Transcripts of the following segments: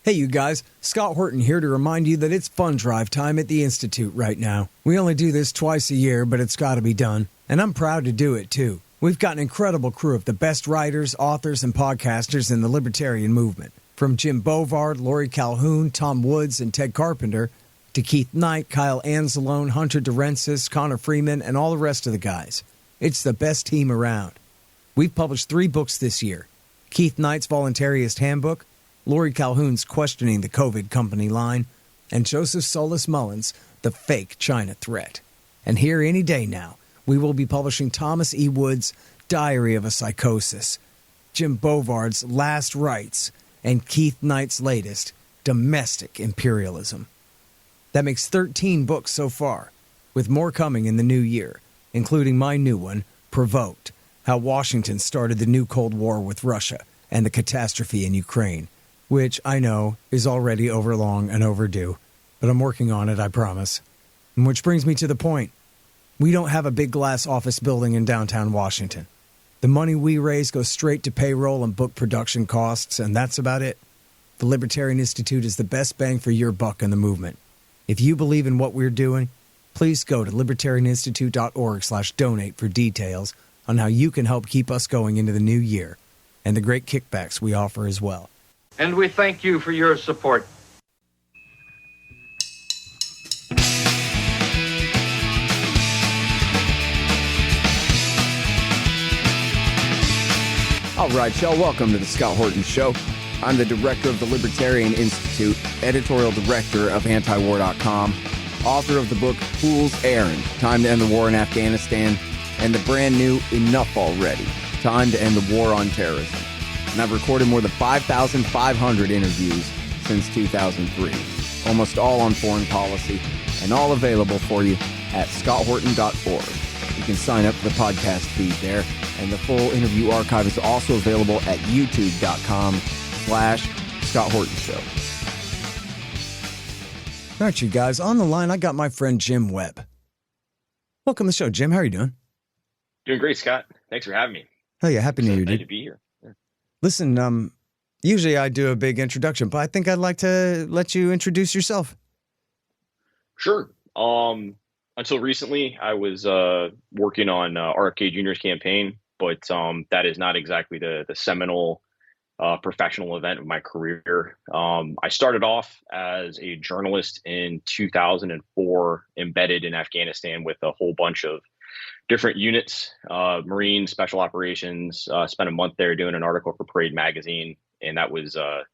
Hey, you guys. Scott Horton here to remind you that it's fund drive time at the Institute right now. We only do this twice a year, but it's got to be done. And I'm proud to do it, too. We've got an incredible crew of the best writers, authors, and podcasters in the libertarian movement. From Jim Bovard, Lori Calhoun, Tom Woods, and Ted Carpenter, to Keith Knight, Kyle Anzalone, Hunter Durensis, Connor Freeman, and all the rest of the guys. It's the best team around. We've published 3 books this year. Keith Knight's Voluntarist Handbook, Lori Calhoun's Questioning the COVID Company Line, and Joseph Solis Mullins' The Fake China Threat. And here any day now, we will be publishing Thomas E. Wood's Diary of a Psychosis, Jim Bovard's Last Rites, and Keith Knight's latest, Domestic Imperialism. That makes 13 books so far, with more coming in the new year, including my new one, Provoked, How Washington Started the New Cold War with Russia and the Catastrophe in Ukraine, which I know is already overlong and overdue, but I'm working on it, I promise. And which brings me to the point. We don't have a big glass office building in downtown Washington. The money we raise goes straight to payroll and book production costs, and that's about it. The Libertarian Institute is the best bang for your buck in the movement. If you believe in what we're doing, please go to libertarianinstitute.org/donate for details on how you can help keep us going into the new year and the great kickbacks we offer as well. And we thank you for your support. All right, y'all, welcome to the Scott Horton Show. I'm the director of the Libertarian Institute, editorial director of antiwar.com, author of the book Fool's Errand, Time to End the War in Afghanistan, and the brand new Enough Already, Time to End the War on Terrorism. And I've recorded more than 5,500 interviews since 2003, almost all on foreign policy, and all available for you at scotthorton.org. You can sign up for the podcast feed there, and the full interview archive is also available at youtube.com/Scott Horton Show. All right, you guys, on the line, I got my friend Jim Webb. Welcome to the show, Jim. How are you doing? Doing great, Scott. Thanks for having me. Oh, yeah, happy New Year, Glad dude. to be here. Listen, usually I do a big introduction, but I think I'd like to let you introduce yourself. Sure. Until recently, I was working on RFK Jr.'s campaign, but that is not exactly the seminal professional event of my career. I started off as a journalist in 2004, embedded in Afghanistan with a whole bunch of different units, Marine Special Operations. Spent a month there doing an article for Parade magazine, and that was on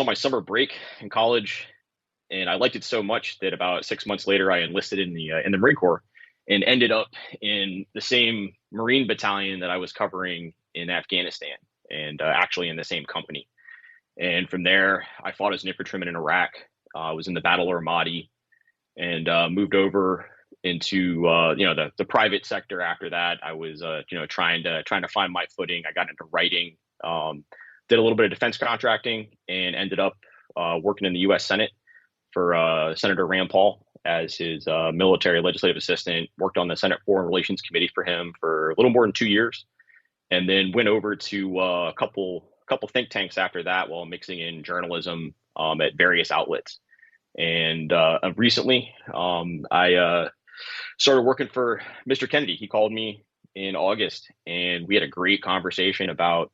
my summer break in college. And I liked it so much that about 6 months later, I enlisted in the Marine Corps and ended up in the same Marine battalion that I was covering in Afghanistan, and actually in the same company. And from there, I fought as an infantryman in Iraq. I was in the Battle of Ramadi, and moved over into the private sector. After that, I was trying to find my footing. I got into writing, did a little bit of defense contracting, and ended up working in the U.S. Senate for Senator Rand Paul as his military legislative assistant. Worked on the Senate Foreign Relations Committee for him for a little more than 2 years, and then went over to a couple think tanks after that, while mixing in journalism at various outlets. And recently, I started working for Mr. Kennedy. He called me in August, and we had a great conversation about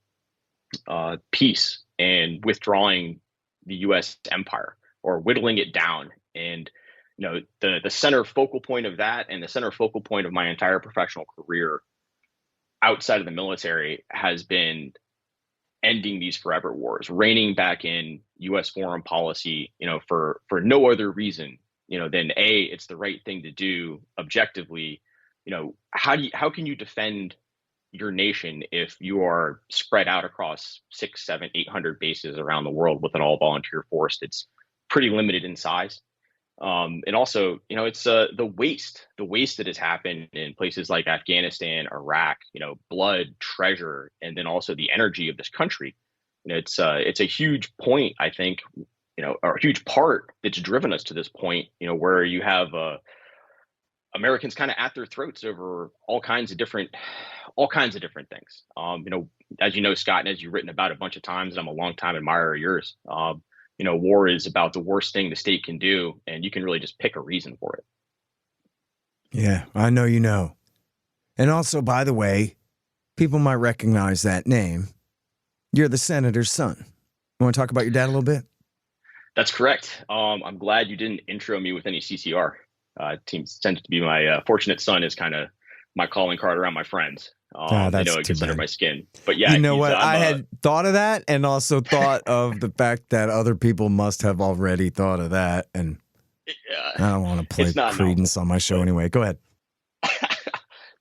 peace and withdrawing the U.S. empire, or whittling it down. And the center focal point of that, and the center focal point of my entire professional career outside of the military, has been ending these forever wars, reining back in U.S. foreign policy, for no other reason, than it's the right thing to do objectively. How can you defend your nation if you are spread out across 600, 700, 800 bases around the world with an all volunteer force that's pretty limited in size? And also, it's the waste that has happened in places like Afghanistan, Iraq, blood, treasure, and then also the energy of this country. It's a huge point, I think, or a huge part that's driven us to this point, where you have Americans kind of at their throats over all kinds of different things. As you know, Scott, and as you've written about a bunch of times, and I'm a longtime admirer of yours. war is about the worst thing the state can do, and you can really just pick a reason for it. Yeah, I know you know. And also, by the way, people might recognize that name. You're the senator's son. You want to talk about your dad a little bit? That's correct. I'm glad you didn't intro me with any CCR. Tends to be my fortunate son is kind of my calling card around my friends. They know it gets under my skin. But yeah, you know what? I had thought of that, and also thought of the fact that other people must have already thought of that. And I don't want to play credence on my show anyway. Go ahead.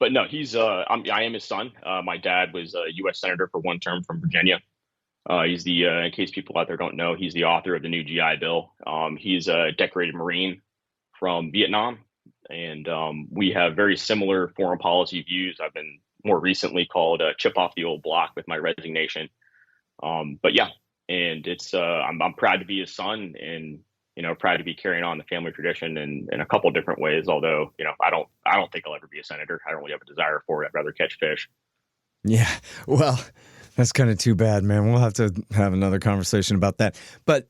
But no, I am his son. My dad was a U.S. Senator for one term from Virginia. He's in case people out there don't know, he's the author of the new GI Bill. He's a decorated Marine from Vietnam, and we have very similar foreign policy views. I've been more recently called chip off the old block with my resignation. But yeah, and it's I'm proud to be his son, and proud to be carrying on the family tradition in a couple different ways. Although I don't think I'll ever be a senator. I don't really have a desire for it. I'd rather catch fish. Yeah, well, that's kind of too bad, man. We'll have to have another conversation about that. But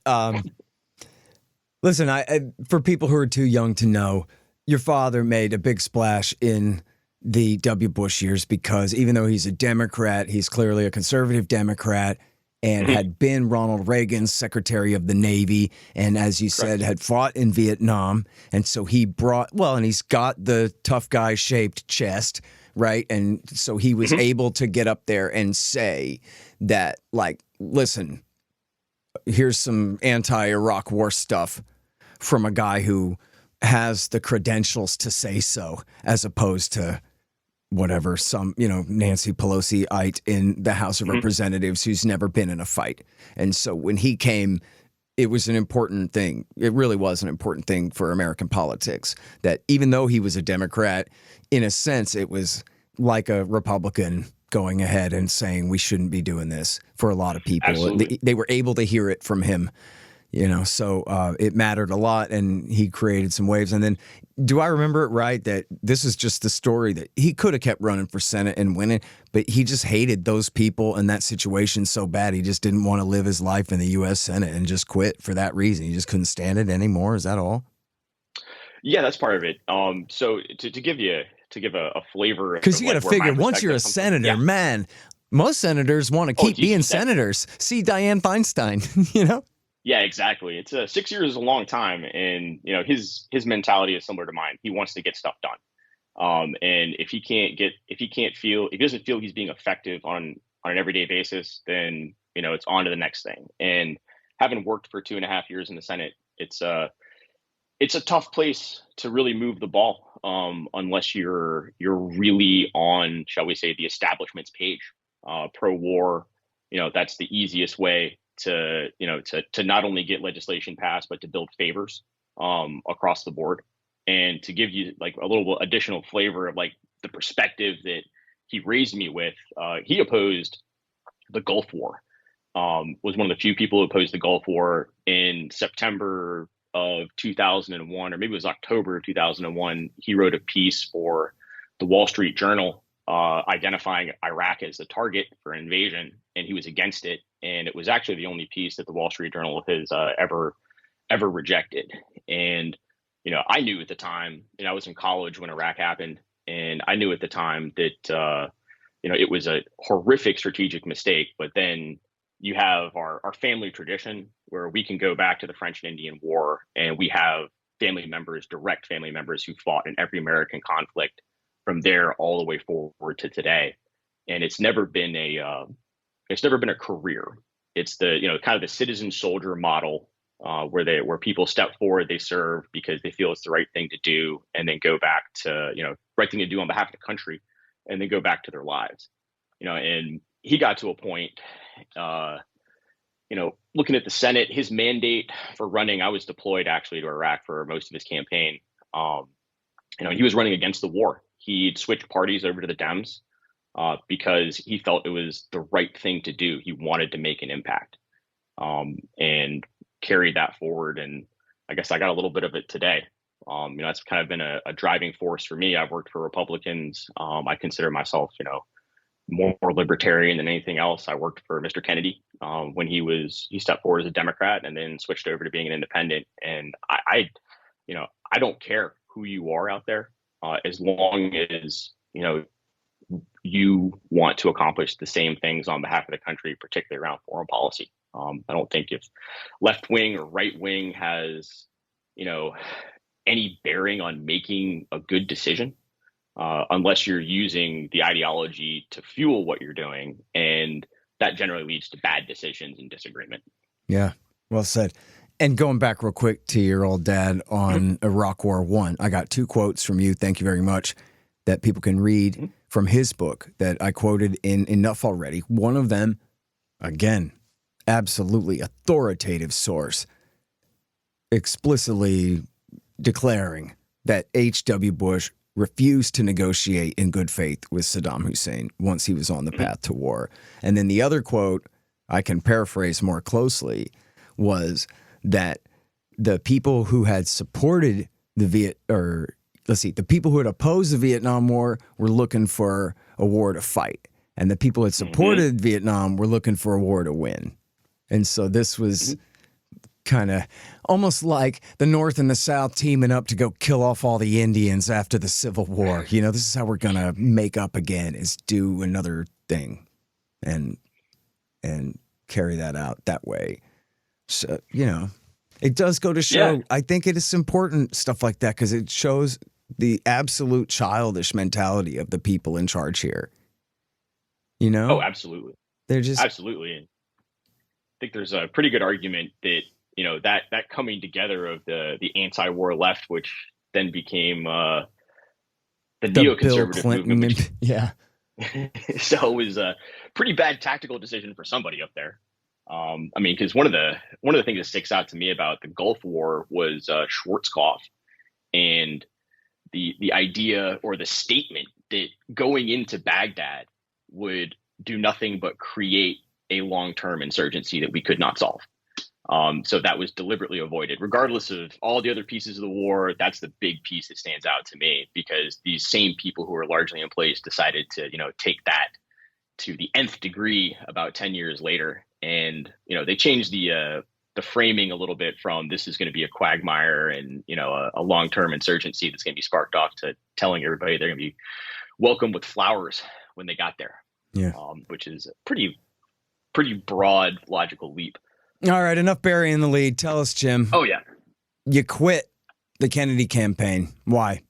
listen, for people who are too young to know, your father made a big splash in the W. Bush years because even though he's a Democrat, he's clearly a conservative Democrat and had been Ronald Reagan's Secretary of the Navy. And as you said, had fought in Vietnam. And so he and he's got the tough guy shaped chest, right? And so he was able to get up there and say that, like, listen, here's some anti-Iraq war stuff from a guy who has the credentials to say so, as opposed to whatever, some, Nancy Pelosi-ite in the House of Representatives who's never been in a fight. And so when he came, it was an important thing. It really was an important thing for American politics that even though he was a Democrat, in a sense, it was like a Republican going ahead and saying we shouldn't be doing this for a lot of people. They were able to hear it from him. So it mattered a lot, and he created some waves. And then, do I remember it right that this is just the story that he could have kept running for Senate and winning, but he just hated those people and that situation so bad he just didn't want to live his life in the U.S. Senate and just quit for that reason. He just couldn't stand it anymore. Is that all? Yeah, that's part of it. So to give a flavor, because you got to figure once you're a senator, man, most senators want to keep being senators. See Dianne Feinstein, Yeah, exactly. It's 6 years is a long time, and his mentality is similar to mine. He wants to get stuff done, and if he doesn't feel he's being effective on an everyday basis, then it's on to the next thing. And having worked for 2.5 years in the Senate, it's a tough place to really move the ball unless you're really on, shall we say, the establishment's page, pro-war. That's the easiest way to not only get legislation passed, but to build favors across the board. And to give you like a little additional flavor of like the perspective that he raised me with, he opposed the Gulf War, was one of the few people who opposed the Gulf War in September of 2001, or maybe it was October of 2001. He wrote a piece for the Wall Street Journal identifying Iraq as the target for an invasion, and he was against it. And it was actually the only piece that the Wall Street Journal has ever rejected. And I knew at the time, I was in college when Iraq happened, and I knew at the time that it was a horrific strategic mistake. But then you have our family tradition where we can go back to the French and Indian War, and we have direct family members who fought in every American conflict from there all the way forward to today. And it's never been a career. It's the kind of the citizen soldier model where people step forward, they serve because they feel it's the right thing to do, and then go back to right thing to do on behalf of the country, and then go back to their lives. And he got to a point, looking at the Senate, his mandate for running. I was deployed actually to Iraq for most of his campaign. He was running against the war. He'd switched parties over to the Dems because he felt it was the right thing to do. He wanted to make an impact and carried that forward. And I guess I got a little bit of it today. That's kind of been a driving force for me. I've worked for Republicans. I consider myself, more libertarian than anything else. I worked for Mr. Kennedy when he stepped forward as a Democrat and then switched over to being an independent. And I don't care who you are out there, as long as you want to accomplish the same things on behalf of the country, particularly around foreign policy. I don't think if left wing or right wing has any bearing on making a good decision, unless you're using the ideology to fuel what you're doing. And that generally leads to bad decisions and disagreement. Yeah, well said. And going back real quick to your old dad on Iraq War I, I got 2 quotes from you, thank you very much, that people can read from his book that I quoted in enough already. One of them, again, absolutely authoritative source, explicitly declaring that H.W. Bush refused to negotiate in good faith with Saddam Hussein once he was on the path to war. And then the other quote, I can paraphrase more closely, was that the people who had supported the people who had opposed the Vietnam War were looking for a war to fight. And the people who had supported Vietnam were looking for a war to win. And so this was kind of almost like the North and the South teaming up to go kill off all the Indians after the Civil War. This is how we're going to make up again, is do another thing and carry that out that way. So, it does go to show, yeah. I think it is important, stuff like that, because it shows the absolute childish mentality of the people in charge here. Oh, absolutely. They're just... Absolutely. And I think there's a pretty good argument that, that coming together of the anti-war left, which then became the neoconservative movement. Yeah. So it was a pretty bad tactical decision for somebody up there. Because one of the things that sticks out to me about the Gulf War was Schwarzkopf and the idea or the statement that going into Baghdad would do nothing but create a long-term insurgency that we could not solve. So that was deliberately avoided, regardless of all the other pieces of the war. That's the big piece that stands out to me, because these same people who were largely in place decided to, take that to the nth degree about 10 years later. And, they changed the framing a little bit from this is going to be a quagmire and, a long-term insurgency that's going to be sparked off, to telling everybody they're going to be welcomed with flowers when they got there. Yeah. Which is a pretty broad logical leap. All right, enough burying the lead. Tell us, Jim. Oh, yeah. You quit the Kennedy campaign. Why?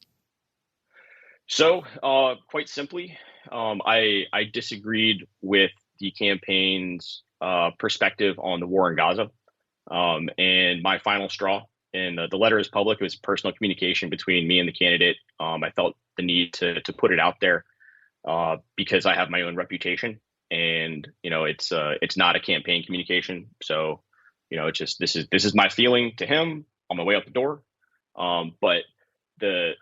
So, quite simply, I disagreed with the campaign's perspective on the war in Gaza. And my final straw, and the letter is public, it was personal communication between me and the candidate. I felt the need to put it out there because I have my own reputation. And it's not a campaign communication, so it's just this is my feeling to him on my way out the door. But the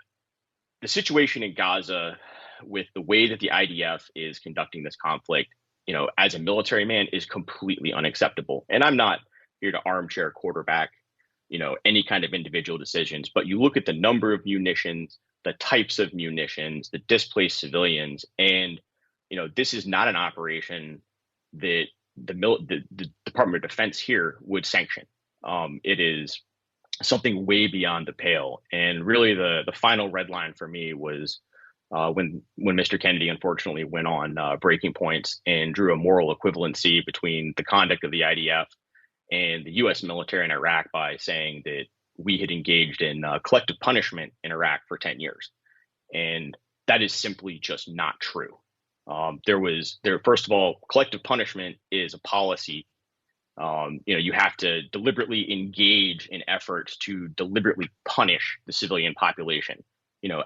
situation in Gaza, with the way that the IDF is conducting this conflict, as a military man, is completely unacceptable. And I'm not here to armchair quarterback, any kind of individual decisions. But you look at the number of munitions, the types of munitions, the displaced civilians, and this is not an operation that the Department of Defense here would sanction. It is something way beyond the pale. And really the final red line for me was when Mr. Kennedy unfortunately went on breaking points and drew a moral equivalency between the conduct of the IDF and the U.S. military in Iraq by saying that we had engaged in collective punishment in Iraq for 10 years. And that is simply just not true. First of all, collective punishment is a policy. You have to deliberately engage in efforts to deliberately punish the civilian population,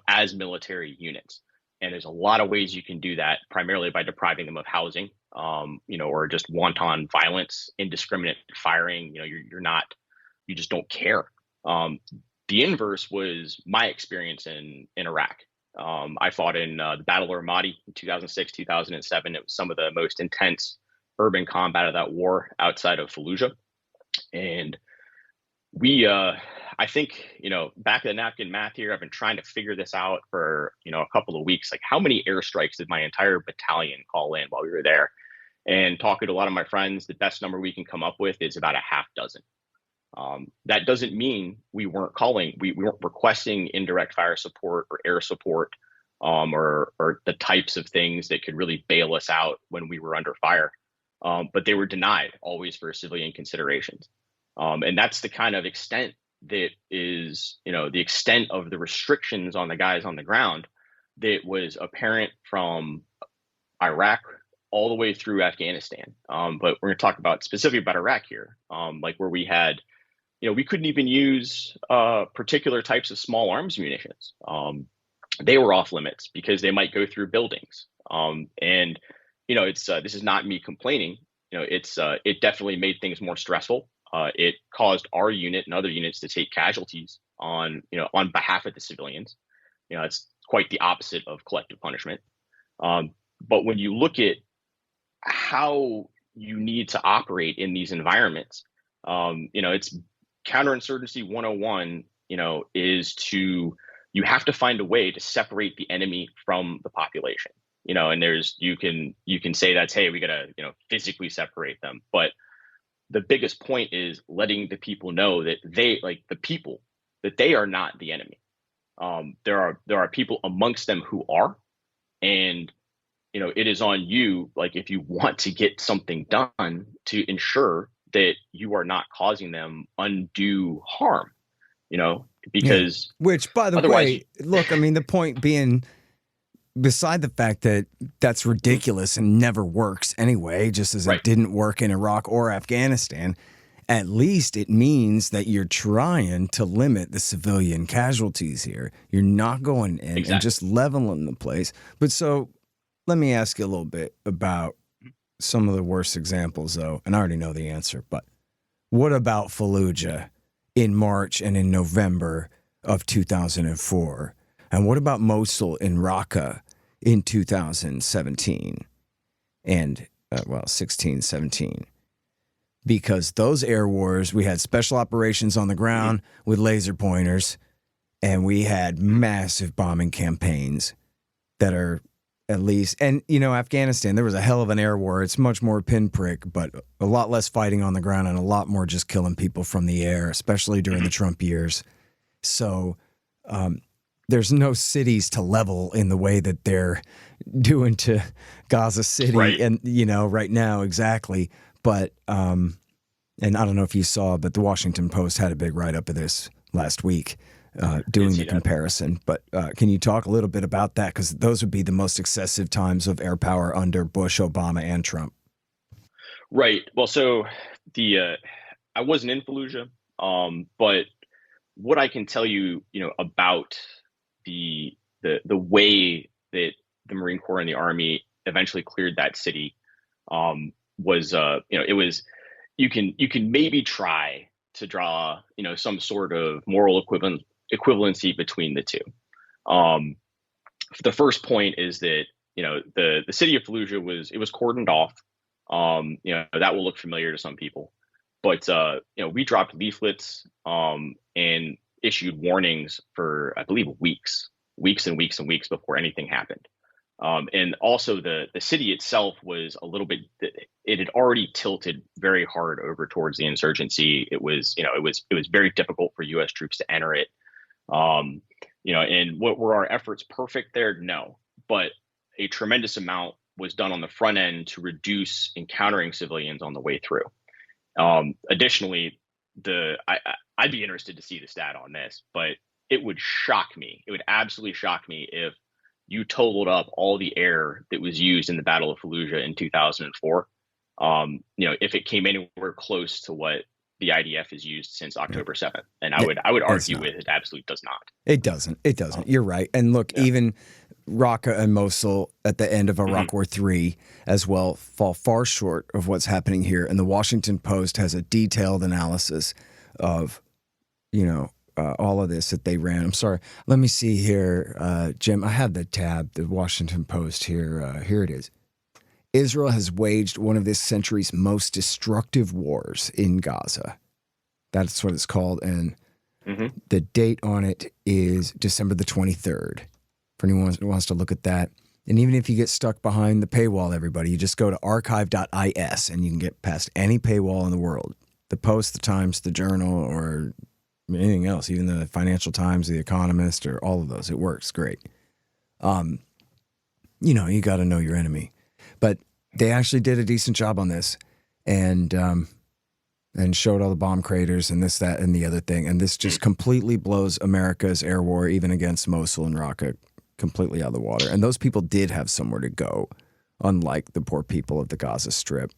as military units. And there's a lot of ways you can do that, primarily by depriving them of housing, or just wanton violence, indiscriminate firing. You just don't care. The inverse was my experience in Iraq. I fought in the Battle of Ramadi in 2006, 2007. It was some of the most intense urban combat of that war outside of Fallujah. And I think, back of the napkin math here, I've been trying to figure this out for, a couple of weeks. Like, how many airstrikes did my entire battalion call in while we were there? And talking to a lot of my friends, the best number we can come up with is about a half dozen. That doesn't mean we weren't calling, we weren't requesting indirect fire support or air support, or the types of things that could really bail us out when we were under fire. But they were denied, always for civilian considerations. And that's the kind of extent that is, the extent of the restrictions on the guys on the ground that was apparent from Iraq all the way through Afghanistan. But we're going to talk about specifically about Iraq here, like where we had, we couldn't even use particular types of small arms munitions. They were off limits because they might go through buildings. And it's this is not me complaining. It definitely made things more stressful. It caused our unit and other units to take casualties on behalf of the civilians. It's quite the opposite of collective punishment. But when you look at how you need to operate in these environments, it's counterinsurgency 101, is you have to find a way to separate the enemy from the population, and you can say that's, hey, we got to, physically separate them. But the biggest point is letting the people know that they are not the enemy. There are people amongst them who are, and, it is on you, like, if you want to get something done, to ensure that you are not causing them undue harm, because which, by the way, look, I mean, the point being, beside the fact that that's ridiculous and never works anyway, just as it didn't work in Iraq or Afghanistan, at least it means that you're trying to limit the civilian casualties here. You're not going in and just leveling the place. But so let me ask you a little bit about some of the worst examples, though, and I already know the answer, but what about Fallujah in March and in November of 2004? And what about Mosul and Raqqa in 2017 and, 16, 17? Because those air wars, we had special operations on the ground with laser pointers, and we had massive bombing campaigns that are at least, and, Afghanistan, there was a hell of an air war. It's much more pinprick, but a lot less fighting on the ground and a lot more just killing people from the air, especially during the Trump years. So, there's no cities to level in the way that they're doing to Gaza City and, right now, exactly. But, and I don't know if you saw, but the Washington Post had a big write-up of this last week, doing the comparison. But can you talk a little bit about that? Because those would be the most excessive times of air power under Bush, Obama, and Trump. Right. Well, so I wasn't in Fallujah, but what I can tell you, about the way that the Marine Corps and the Army eventually cleared that city, was it was, you can maybe try to draw some sort of moral equivalency between the two. The first point is that the city of Fallujah was cordoned off. That will look familiar to some people, but we dropped leaflets and issued warnings for, I believe, weeks and weeks and weeks before anything happened. And also the city itself was a little bit, it had already tilted very hard over towards the insurgency. It was very difficult for U.S. troops to enter it. And what were our efforts perfect there? No, but a tremendous amount was done on the front end to reduce encountering civilians on the way through. Additionally, I'd be interested to see the stat on this, but it would shock me. It would absolutely shock me if you totaled up all the air that was used in the Battle of Fallujah in 2004. If it came anywhere close to what the IDF has used since October 7th. And I would argue with it absolutely does not. It doesn't. You're right. And look, even Raqqa and Mosul at the end of Iraq War III as well fall far short of what's happening here. And the Washington Post has a detailed analysis of, all of this that they ran. I'm sorry. Let me see here, Jim. I have the tab, the Washington Post here. Here it is. Israel has waged one of this century's most destructive wars in Gaza. That's what it's called. And Mm-hmm. The date on it is December the 23rd. For anyone who wants to look at that. And even if you get stuck behind the paywall, everybody, you just go to archive.is and you can get past any paywall in the world. The Post, the Times, the Journal, or anything else, even the Financial Times, the Economist, or all of those. It works great. You got to know your enemy. But they actually did a decent job on this and showed all the bomb craters and this, that, and the other thing. And this just completely blows America's air war, even against Mosul and Raqqa, completely out of the water. And those people did have somewhere to go, unlike the poor people of the Gaza Strip.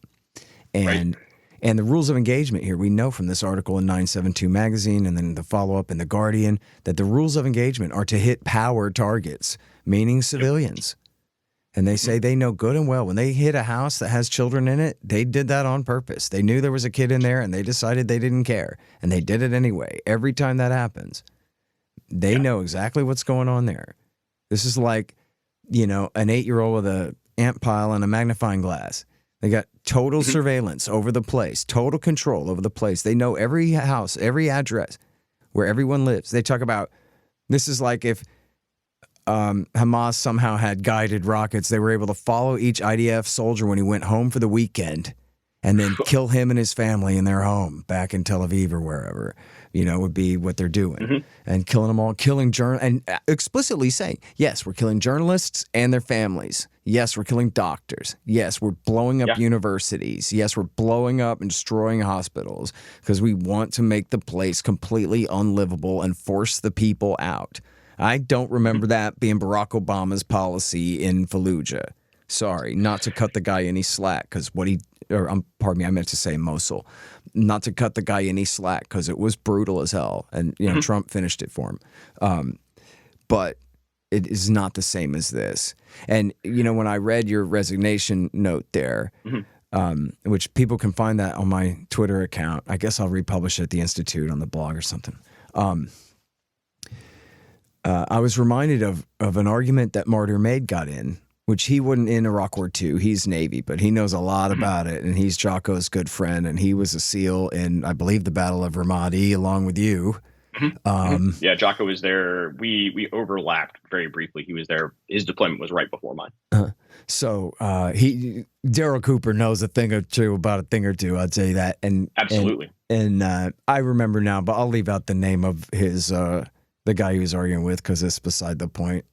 And the rules of engagement here, we know from this article in 972 magazine and then the follow-up in The Guardian that the rules of engagement are to hit power targets, meaning civilians. And they say they know good and well when they hit a house that has children in it, they did that on purpose. They knew there was a kid in there and they decided they didn't care. And they did it anyway. Every time that happens, they know exactly what's going on there. This is like, an 8-year-old with an ant pile and a magnifying glass. They got total surveillance over the place, total control over the place. They know every house, every address where everyone lives. They talk about, this is like if Hamas somehow had guided rockets, they were able to follow each IDF soldier when he went home for the weekend and then kill him and his family in their home back in Tel Aviv or wherever, would be what they're doing. And killing them all, and explicitly saying, yes, we're killing journalists and their families. Yes, we're killing doctors. Yes, we're blowing up universities. Yes, we're blowing up and destroying hospitals because we want to make the place completely unlivable and force the people out. I don't remember that being Barack Obama's policy in Fallujah. Sorry, not to cut the guy any slack because I meant to say Mosul. Not to cut the guy any slack because it was brutal as hell. And, Trump finished it for him. But it is not the same as this. And, when I read your resignation note there, which people can find that on my Twitter account, I guess I'll republish it at the Institute on the blog or something. I was reminded of an argument that Martyr Maid got in, which he wasn't in Iraq War II. He's Navy, but he knows a lot about it, and he's Jocko's good friend, and he was a SEAL in, I believe, the Battle of Ramadi, along with you. Yeah, Jocko was there. We overlapped very briefly. He was there. His deployment was right before mine. So Daryl Cooper knows a thing or two about a thing or two. I'd say that. And absolutely. And I remember now, but I'll leave out the name of his the guy he was arguing with because it's beside the point.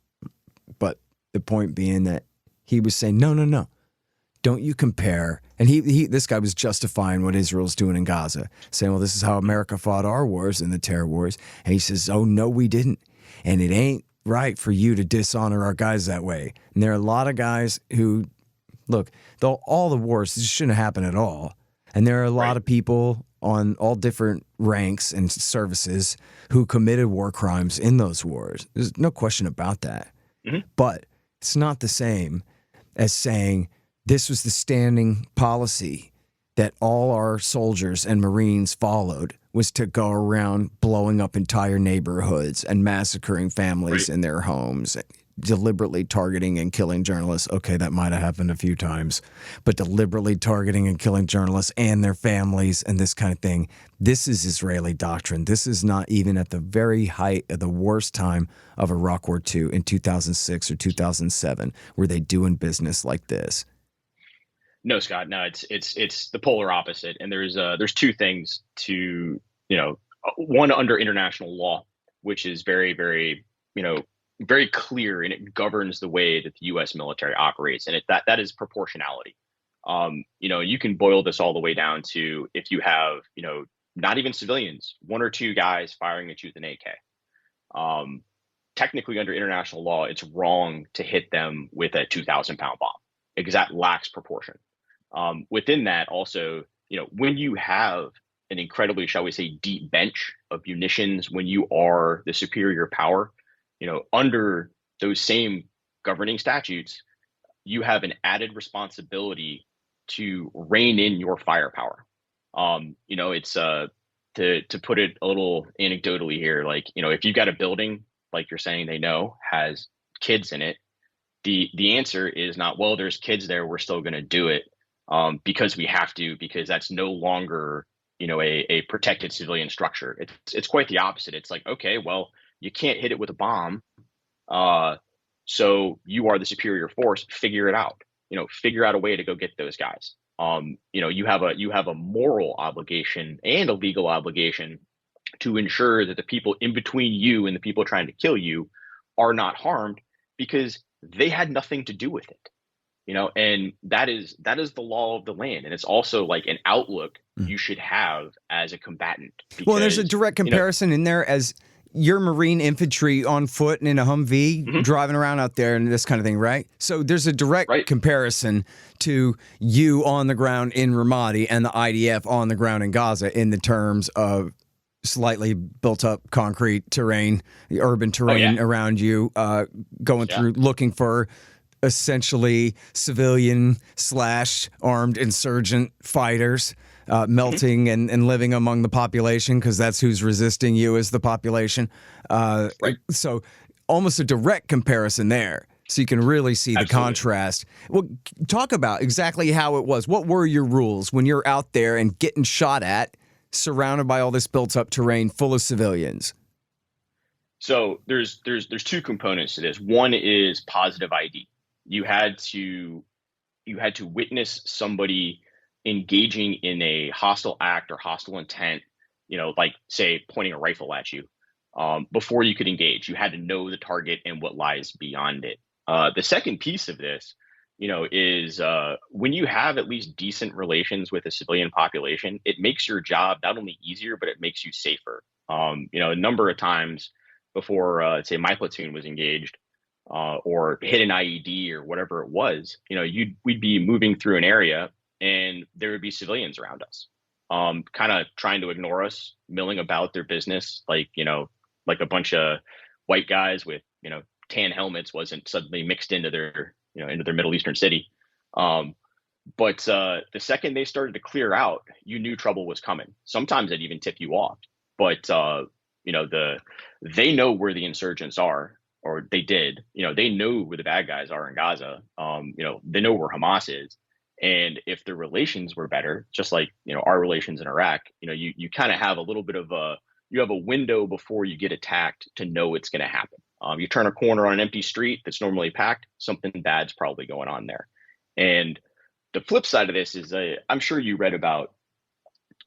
But the point being that he was saying, no, don't you compare. And this guy was justifying what Israel's doing in Gaza, saying, well, this is how America fought our wars and the terror wars. And he says, oh, no, we didn't. And it ain't right for you to dishonor our guys that way. And there are a lot of guys who, look, all the wars just shouldn't happen at all. And there are a lot of people on all different ranks and services who committed war crimes in those wars. There's no question about that. But it's not the same as saying this was the standing policy that all our soldiers and Marines followed, was to go around blowing up entire neighborhoods and massacring families in their homes, deliberately targeting and killing journalists. Okay, that might have happened a few times, but deliberately targeting and killing journalists and their families and this kind of thing. This is Israeli doctrine. This is not even at the very height of the worst time of Iraq War II in 2006 or 2007 were they doing business like this. No, Scott. No, it's the polar opposite. And there's two things to, one under international law, which is very, very, very clear, and it governs the way that the U.S. military operates, and that is proportionality. You can boil this all the way down to if you have, not even civilians, one or two guys firing at you with an AK. Technically, under international law, it's wrong to hit them with a 2,000-pound bomb because that lacks proportion. Within that, also, when you have an incredibly, shall we say, deep bench of munitions, when you are the superior power, under those same governing statutes, you have an added responsibility to rein in your firepower. It's to put it a little anecdotally here, like, if you've got a building, like you're saying, they know has kids in it, the answer is not, well, there's kids there, we're still going to do it because we have to, because that's no longer a protected civilian structure. It's quite the opposite. It's like, okay, well, you can't hit it with a bomb, so you are the superior force. Figure it out. Figure out a way to go get those guys. You have a moral obligation and a legal obligation to ensure that the people in between you and the people trying to kill you are not harmed, because they had nothing to do with it. And that is the law of the land. And it's also like an outlook you should have as a combatant. Because, well, there's a direct comparison in there as your Marine infantry on foot and in a Humvee driving around out there and this kind of thing, right? So there's a direct comparison to you on the ground in Ramadi and the IDF on the ground in Gaza in the terms of slightly built up concrete terrain, the urban terrain around you, going through looking for essentially civilian / armed insurgent fighters, melting and living among the population, because that's who's resisting you is the population. So almost a direct comparison there. So you can really see the contrast. Well, talk about exactly how it was. What were your rules when you're out there and getting shot at, surrounded by all this built up terrain full of civilians? So there's two components to this. One is positive ID. You had to witness somebody engaging in a hostile act or hostile intent, like say pointing a rifle at you, before you could engage. You had to know the target and what lies beyond it. The second piece of this, is when you have at least decent relations with a civilian population, it makes your job not only easier, but it makes you safer. A number of times before, say my platoon was engaged, or hit an IED or whatever it was, we'd be moving through an area and there would be civilians around us, kind of trying to ignore us, milling about their business, like a bunch of white guys with, tan helmets wasn't suddenly mixed into their Middle Eastern city. But the second they started to clear out, you knew trouble was coming. Sometimes they'd even tip you off, but they know where the insurgents are, or they did. They know where the bad guys are in Gaza. They know where Hamas is. And if the relations were better, just like, our relations in Iraq, you kind of have a little bit of you have a window before you get attacked to know it's going to happen. You turn a corner on an empty street that's normally packed, something bad's probably going on there. And the flip side of this is, I'm sure you read about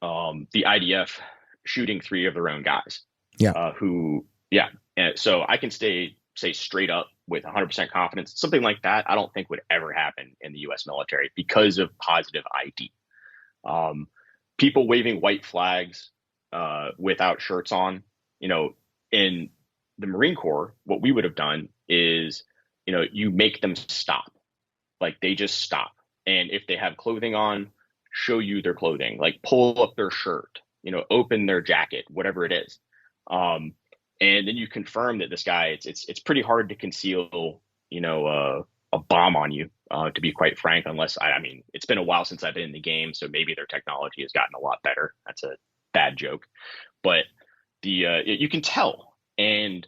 the IDF shooting 3 of their own guys. And so I can say straight up with 100% confidence, something like that, I don't think would ever happen in the U.S. military because of positive ID. People waving white flags without shirts on, in the Marine Corps, what we would have done is, you make them stop. Like they just stop. And if they have clothing on, show you their clothing, like pull up their shirt, open their jacket, whatever it is. And then you confirm that this guy, it's pretty hard to conceal, a bomb on you, to be quite frank, unless it's been a while since I've been in the game. So maybe their technology has gotten a lot better. That's a bad joke, but you can tell. And,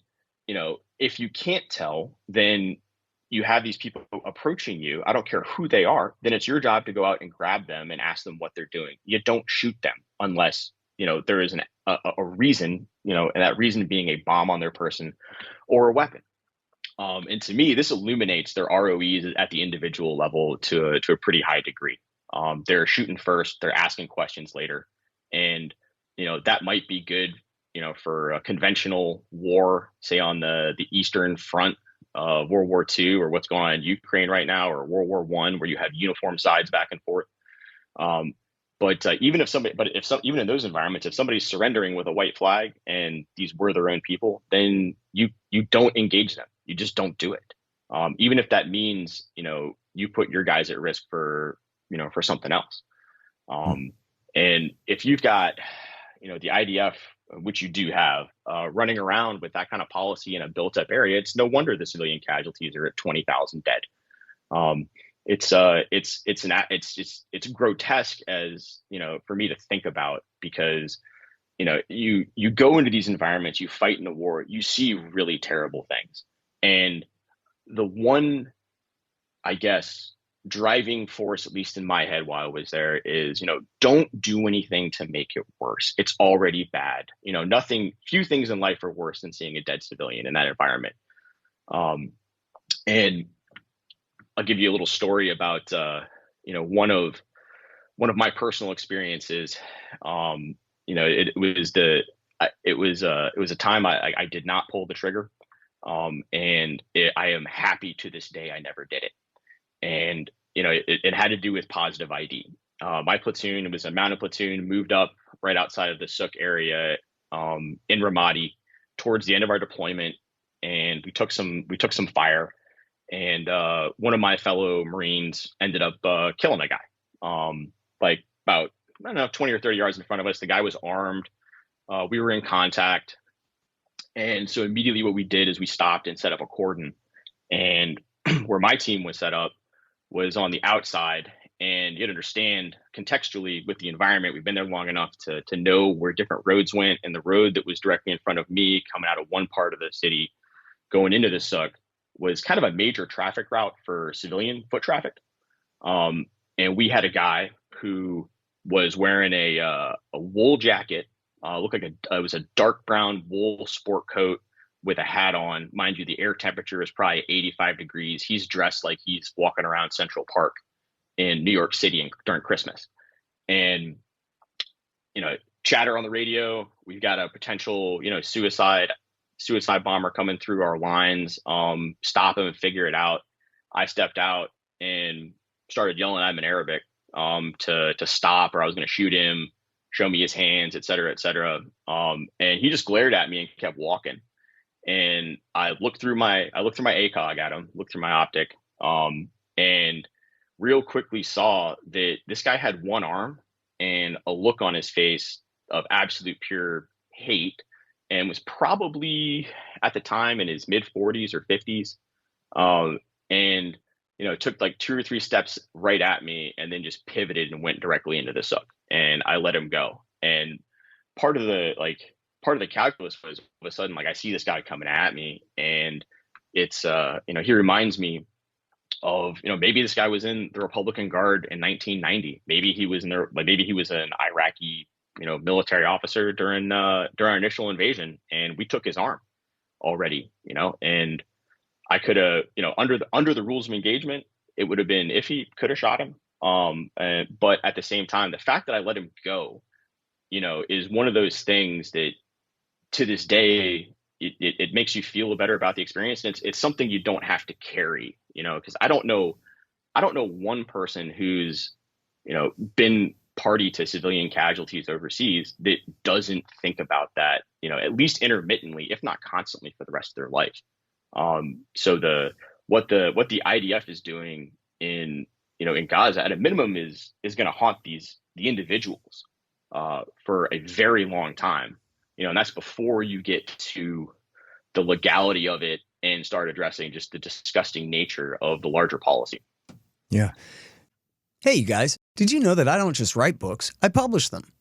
if you can't tell, then you have these people approaching you. I don't care who they are. Then it's your job to go out and grab them and ask them what they're doing. You don't shoot them unless, there is a reason, and that reason being a bomb on their person or a weapon. And to me, this illuminates their ROEs at the individual level to a pretty high degree. They're shooting first, they're asking questions later. And, that might be good, for a conventional war, say on the Eastern Front of World War II, or what's going on in Ukraine right now, or World War I, where you have uniform sides back and forth. But even in those environments, if somebody's surrendering with a white flag and these were their own people, then you don't engage them. You just don't do it. Even if that means, you put your guys at risk for something else. And if you've got, the IDF, which you do have, running around with that kind of policy in a built up area, it's no wonder the civilian casualties are at 20,000 dead. It's grotesque as, for me to think about, because, you go into these environments, you fight in a war, you see really terrible things. And the one, I guess, driving force, at least in my head while I was there, is, don't do anything to make it worse. It's already bad. Few things in life are worse than seeing a dead civilian in that environment. And I'll give you a little story about, one of my personal experiences. It was a time I did not pull the trigger. I am happy to this day I never did it. And, it had to do with positive ID. My platoon, it was a mounted platoon, moved up right outside of the Suk area in Ramadi towards the end of our deployment. And we took some fire. And one of my fellow Marines ended up killing a guy, like about, I don't know, 20 or 30 yards in front of us. The guy was armed. We were in contact. And so immediately what we did is we stopped and set up a cordon. And where my team was set up was on the outside. And you'd understand contextually with the environment, we've been there long enough to know where different roads went. And the road that was directly in front of me coming out of one part of the city going into the Suk was kind of a major traffic route for civilian foot traffic. And we had a guy who was wearing a wool jacket, looked like it was a dark brown wool sport coat with a hat on. Mind you, the air temperature is probably 85 degrees. He's dressed like he's walking around Central Park in New York City during Christmas. And, chatter on the radio, we've got a potential, suicide bomber coming through our lines. Stop him and figure it out. I stepped out and started yelling at him in Arabic to stop, or I was going to shoot him, show me his hands, et cetera, et cetera. And he just glared at me and kept walking. And I looked through my ACOG at him, looked through my optic, and real quickly saw that this guy had one arm and a look on his face of absolute pure hate, and was probably at the time in his mid 40s or 50s. And, took like 2 or 3 steps right at me and then just pivoted and went directly into the Suk, and I let him go. And part of the calculus was all of a sudden, like, I see this guy coming at me, and it's, he reminds me of, maybe this guy was in the Republican Guard in 1990. Maybe he was maybe he was an Iraqi, military officer during our initial invasion, and we took his arm already, and I could have, under the rules of engagement, it would have been iffy, could have shot him. But at the same time, the fact that I let him go, is one of those things that to this day, it makes you feel better about the experience. And it's something you don't have to carry, because I don't know one person who's, been party to civilian casualties overseas that doesn't think about that, at least intermittently, if not constantly, for the rest of their life. So what the IDF is doing in Gaza at a minimum is going to haunt the individuals for a very long time, and that's before you get to the legality of it and start addressing just the disgusting nature of the larger policy. Yeah. Hey, you guys, did you know that I don't just write books, I publish them?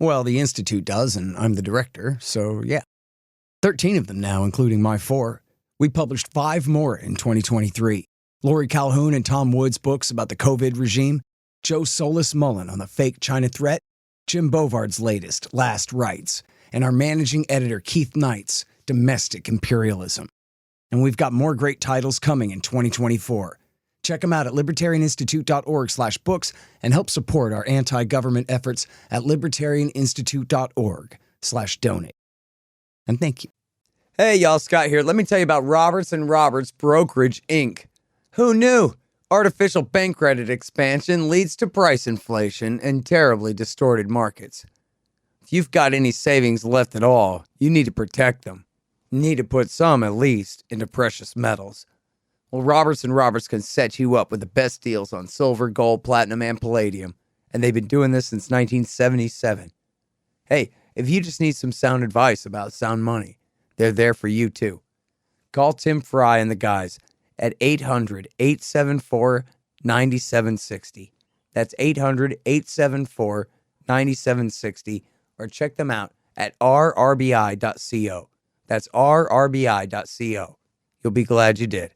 Well, the Institute does, and I'm the director, so yeah. 13 of them now, including my 4. We published 5 more in 2023. Lori Calhoun and Tom Wood's books about the COVID regime, Joe Solis Mullen on the fake China threat, Jim Bovard's latest, Last Rites, and our managing editor Keith Knight's Domestic Imperialism. And we've got more great titles coming in 2024. Check them out at libertarianinstitute.org/books and help support our anti-government efforts at libertarianinstitute.org/donate. And thank you. Hey, y'all, Scott here. Let me tell you about Roberts & Roberts Brokerage, Inc. Who knew? Artificial bank credit expansion leads to price inflation and terribly distorted markets. If you've got any savings left at all, you need to protect them. You need to put some, at least, into precious metals. Well, Roberts & Roberts can set you up with the best deals on silver, gold, platinum, and palladium, and they've been doing this since 1977. Hey, if you just need some sound advice about sound money, they're there for you, too. Call Tim Fry and the guys at 800-874-9760. That's 800-874-9760. Or check them out at rrbi.co. That's rrbi.co. You'll be glad you did.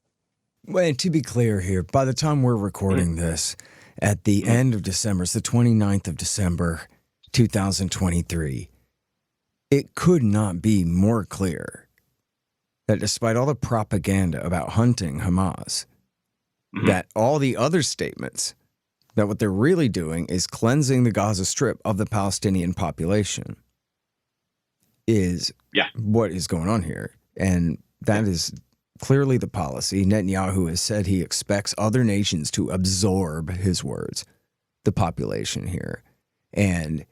Well, and to be clear here, by the time we're recording this, at the end of December, it's the 29th of December, 2023, it could not be more clear that despite all the propaganda about hunting Hamas, that all the other statements, that what they're really doing is cleansing the Gaza Strip of the Palestinian population, is what is going on here. And that is clearly the policy. Netanyahu has said he expects other nations to absorb, his words, the population here. And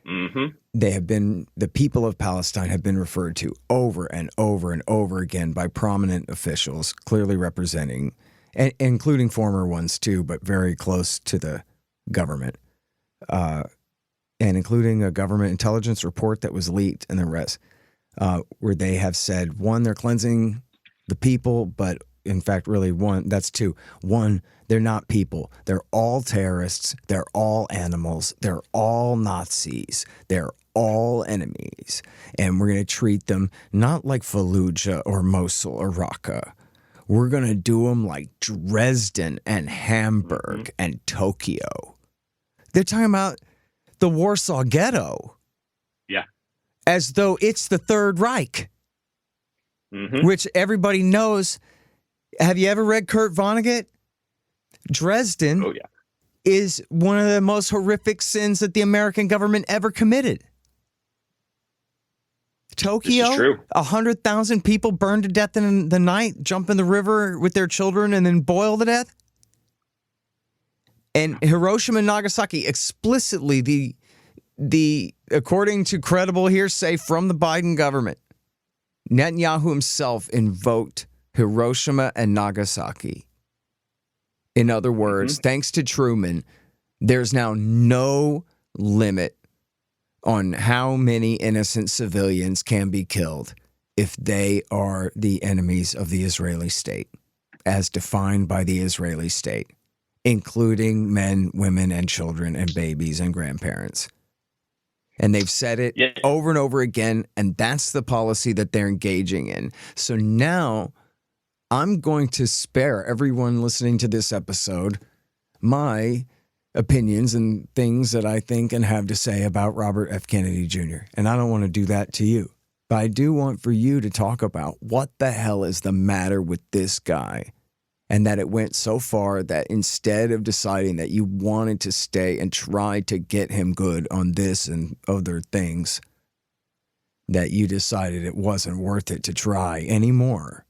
they have been, the people of Palestine have been referred to over and over and over again by prominent officials, clearly representing, and including former ones too, but very close to the government, and including a government intelligence report that was leaked and the rest, where they have said, one, they're cleansing the people, but in fact, really that's two. One, they're not people. They're all terrorists. They're all animals. They're all Nazis. They're all enemies. And we're going to treat them not like Fallujah or Mosul or Raqqa. We're going to do them like Dresden and Hamburg and Tokyo. They're talking about the Warsaw Ghetto. Yeah. As though it's the Third Reich. Which everybody knows. Have you ever read Kurt Vonnegut? Dresden is one of the most horrific sins that the American government ever committed. Tokyo, 100,000 people burned to death in the night, jump in the river with their children and then boil to death. And Hiroshima and Nagasaki, explicitly the according to credible hearsay from the Biden government, Netanyahu himself invoked Hiroshima and Nagasaki. In other words, thanks to Truman, there's now no limit on how many innocent civilians can be killed if they are the enemies of the Israeli state, as defined by the Israeli state, including men, women, and children, and babies and grandparents. And they've said it over and over again, and that's the policy that they're engaging in. So now I'm going to spare everyone listening to this episode my opinions and things that I think and have to say about Robert F. Kennedy Jr. And I don't want to do that to you. But I do want for you to talk about what the hell is the matter with this guy, and that it went so far that instead of deciding that you wanted to stay and try to get him good on this and other things, that you decided it wasn't worth it to try anymore.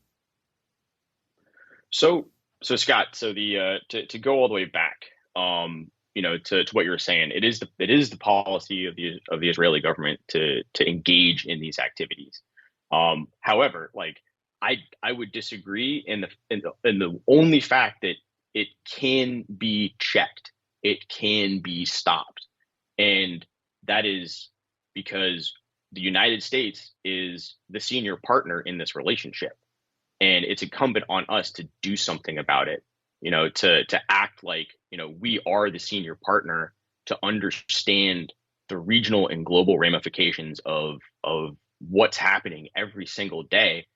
So Scott, the to go all the way back, to what you were saying, it is the policy of the Israeli government to engage in these activities. However, like I would disagree in the only fact that it can be checked, it can be stopped, and that is because the United States is the senior partner in this relationship, and it's incumbent on us to do something about it. To act like we are the senior partner, to understand the regional and global ramifications of what's happening every single day.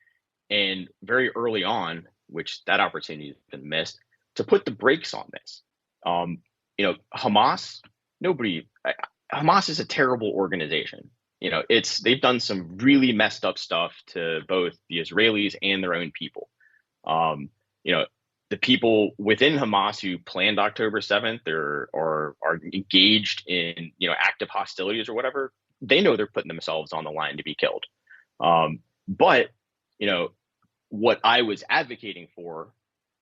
And very early on, which that opportunity has been missed, to put the brakes on this. Hamas is a terrible organization. They've done some really messed up stuff to both the Israelis and their own people. The people within Hamas who planned October 7th or are engaged in active hostilities or whatever, they know they're putting themselves on the line to be killed. But what I was advocating for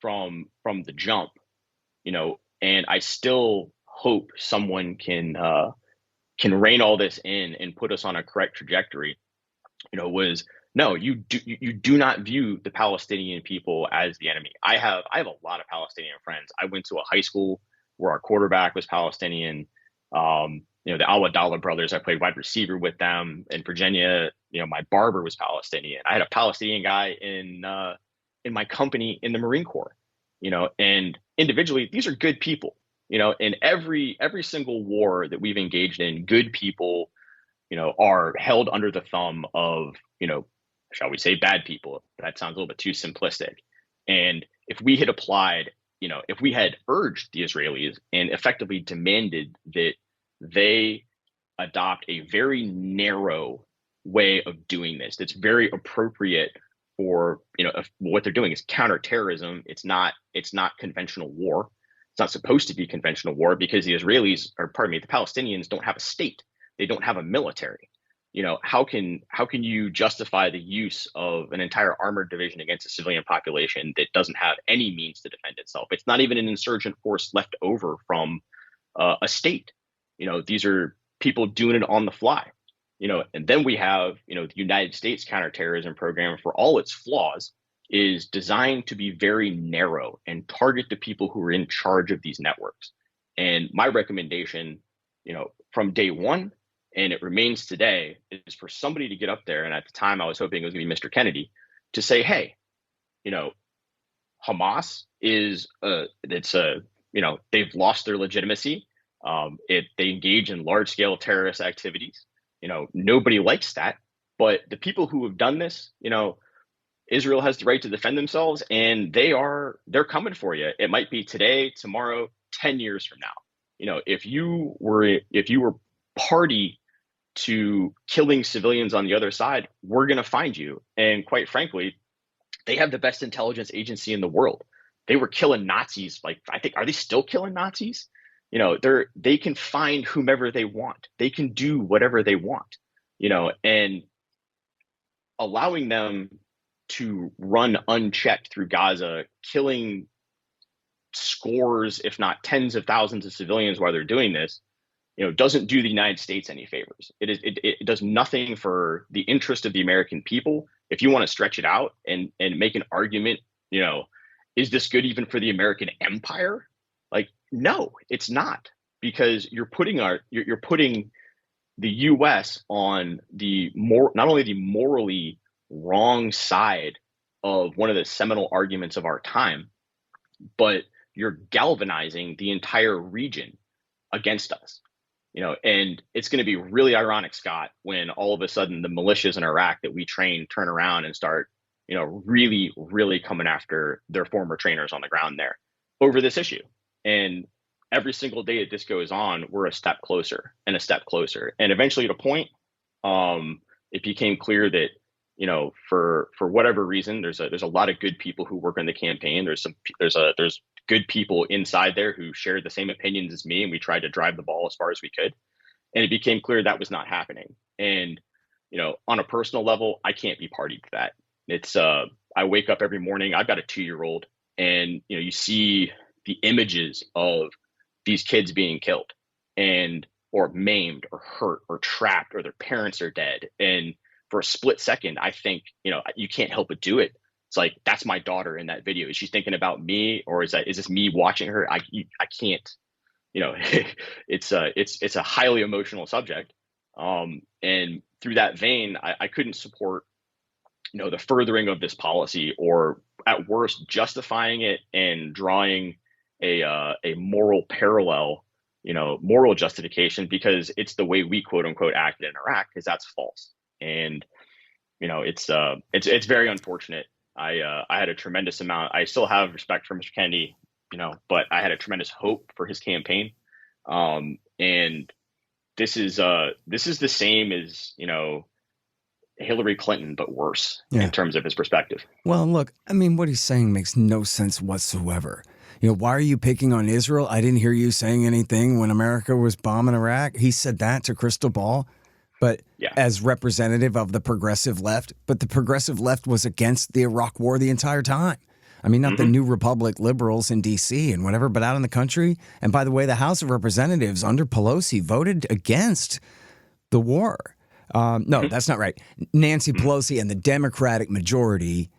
from the jump, and I still hope someone can rein all this in and put us on a correct trajectory, was no, you do not view the Palestinian people as the enemy. I have a lot of Palestinian friends. I went to a high school where our quarterback was Palestinian. The Al-Wadallah brothers, I played wide receiver with them. In Virginia, my barber was Palestinian. I had a Palestinian guy in my company in the Marine Corps, and individually, these are good people, in every single war that we've engaged in, good people, are held under the thumb of, shall we say, bad people. That sounds a little bit too simplistic. And if we had applied, if we had urged the Israelis and effectively demanded that they adopt a very narrow way of doing this, that's very appropriate for, if what they're doing is counterterrorism. It's not conventional war. It's not supposed to be conventional war because the Palestinians don't have a state. They don't have a military. How can you justify the use of an entire armored division against a civilian population that doesn't have any means to defend itself? It's not even an insurgent force left over from a state. These are people doing it on the fly. And then we have, the United States counterterrorism program, for all its flaws, is designed to be very narrow and target the people who are in charge of these networks. And my recommendation, from day one, and it remains today, is for somebody to get up there. And at the time I was hoping it was going to be Mr. Kennedy, to say, hey, Hamas is, they've lost their legitimacy. They engage in large scale terrorist activities. Nobody likes that, but the people who have done this, Israel has the right to defend themselves, and they're coming for you. It might be today, tomorrow, 10 years from now. If you were party to killing civilians on the other side, we're going to find you. And quite frankly, they have the best intelligence agency in the world. They were killing Nazis. Are they still killing Nazis? They can find whomever they want. They can do whatever they want, and allowing them to run unchecked through Gaza, killing scores, if not tens of thousands of civilians while they're doing this, doesn't do the United States any favors. It does nothing for the interest of the American people. If you want to stretch it out and make an argument, is this good even for the American empire? No, it's not, because you're putting the U.S. on not only the morally wrong side of one of the seminal arguments of our time, but you're galvanizing the entire region against us. And it's going to be really ironic, Scott, when all of a sudden the militias in Iraq that we train turn around and start, really, really coming after their former trainers on the ground there over this issue. And every single day that this goes on, we're a step closer and a step closer. And eventually, at a point, it became clear that, for whatever reason, there's a lot of good people who work in the campaign. There's good people inside there who shared the same opinions as me, and we tried to drive the ball as far as we could. And it became clear that was not happening. And on a personal level, I can't be party to that. It's I wake up every morning. I've got a 2-year-old, and you see the images of these kids being killed or maimed or hurt or trapped, or their parents are dead. And for a split second, I think, you can't help but do it. It's like, that's my daughter in that video. Is she thinking about me, or is this me watching her? I can't, it's a highly emotional subject. And through that vein, I couldn't support, the furthering of this policy, or at worst justifying it and drawing a moral parallel, moral justification, because it's the way we quote unquote acted in Iraq, because that's false. And it's very unfortunate. I had a tremendous amount. I still have respect for Mr. Kennedy, but I had a tremendous hope for his campaign. And this is the same as Hillary Clinton, but worse in terms of his perspective. Well, look, I mean, what he's saying makes no sense whatsoever. Why are you picking on Israel? I didn't hear you saying anything when America was bombing Iraq. He said that to Crystal Ball, but as representative of the progressive left. But the progressive left was against the Iraq war the entire time. I mean, not the New Republic liberals in D.C. and whatever, but out in the country. And by the way, the House of Representatives under Pelosi voted against the war. No, that's not right. Nancy Pelosi and the Democratic majority,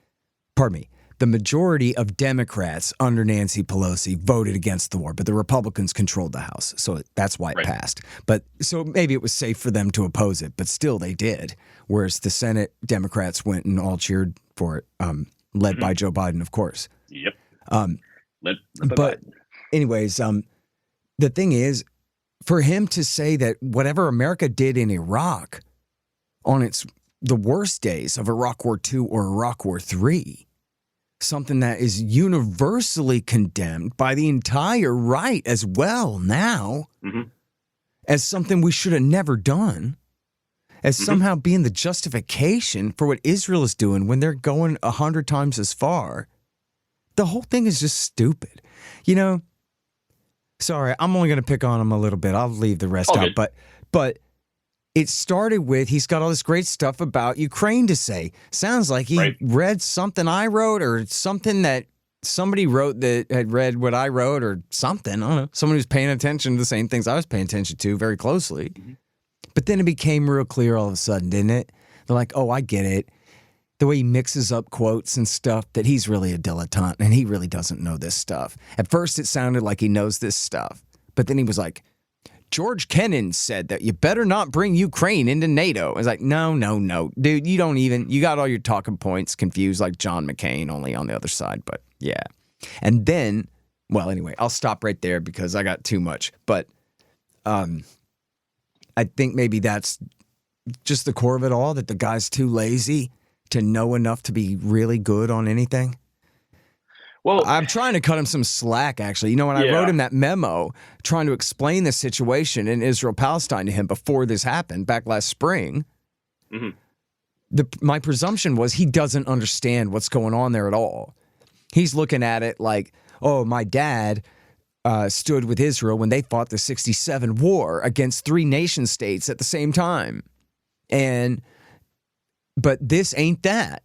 the majority of Democrats under Nancy Pelosi voted against the war, but the Republicans controlled the House. So that's why it passed. But so maybe it was safe for them to oppose it, but still they did. Whereas the Senate Democrats went and all cheered for it, led by Joe Biden, of course. Yep. But Biden. Anyways, the thing is, for him to say that whatever America did in Iraq on the worst days of Iraq War II or Iraq War III something that is universally condemned by the entire right as well now, as something we should have never done, as somehow being the justification for what Israel is doing when they're going 100 times as far. The whole thing is just stupid. You know, sorry, I'm only going to pick on him a little bit. I'll leave the rest out. But it started with, he's got all this great stuff about Ukraine to say. Sounds like he read something I wrote or something that somebody wrote that had read what I wrote or something. I don't know. Someone who's paying attention to the same things I was paying attention to very closely. But then it became real clear all of a sudden, didn't it? They're like, oh, I get it. The way he mixes up quotes and stuff, that he's really a dilettante and he really doesn't know this stuff. At first, it sounded like he knows this stuff. But then he was like, George Kennan said that you better not bring Ukraine into NATO. I was like, no. Dude, you got all your talking points confused like John McCain, only on the other side. But yeah. And then, well, anyway, I'll stop right there because I got too much. But I think maybe that's just the core of it all, that the guy's too lazy to know enough to be really good on anything. Well, I'm trying to cut him some slack, actually. You know, when I wrote him that memo trying to explain the situation in Israel-Palestine to him before this happened back last spring, my presumption was he doesn't understand what's going on there at all. He's looking at it like, oh, my dad stood with Israel when they fought the 67 war against 3 nation states at the same time. But this ain't that.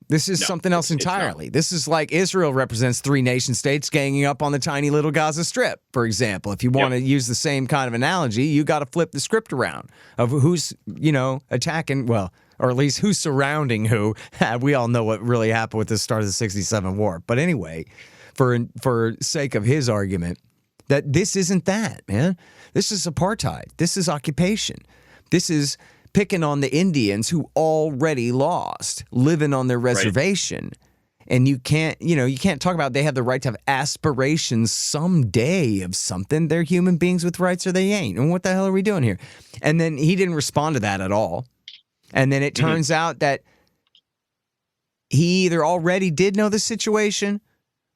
This is something else entirely. This is like Israel represents 3 nation states ganging up on the tiny little Gaza Strip, for example. If you want to use the same kind of analogy, you got to flip the script around of who's, attacking, well, or at least who's surrounding who. We all know what really happened with the start of the 67 war. But anyway, for sake of his argument, that this isn't that, man. This is apartheid. This is occupation. This is picking on the Indians who already lost, living on their reservation. And you can't talk about they have the right to have aspirations someday of something. They're human beings with rights or they ain't. And what the hell are we doing here? And then he didn't respond to that at all. And then it turns out that he either already did know the situation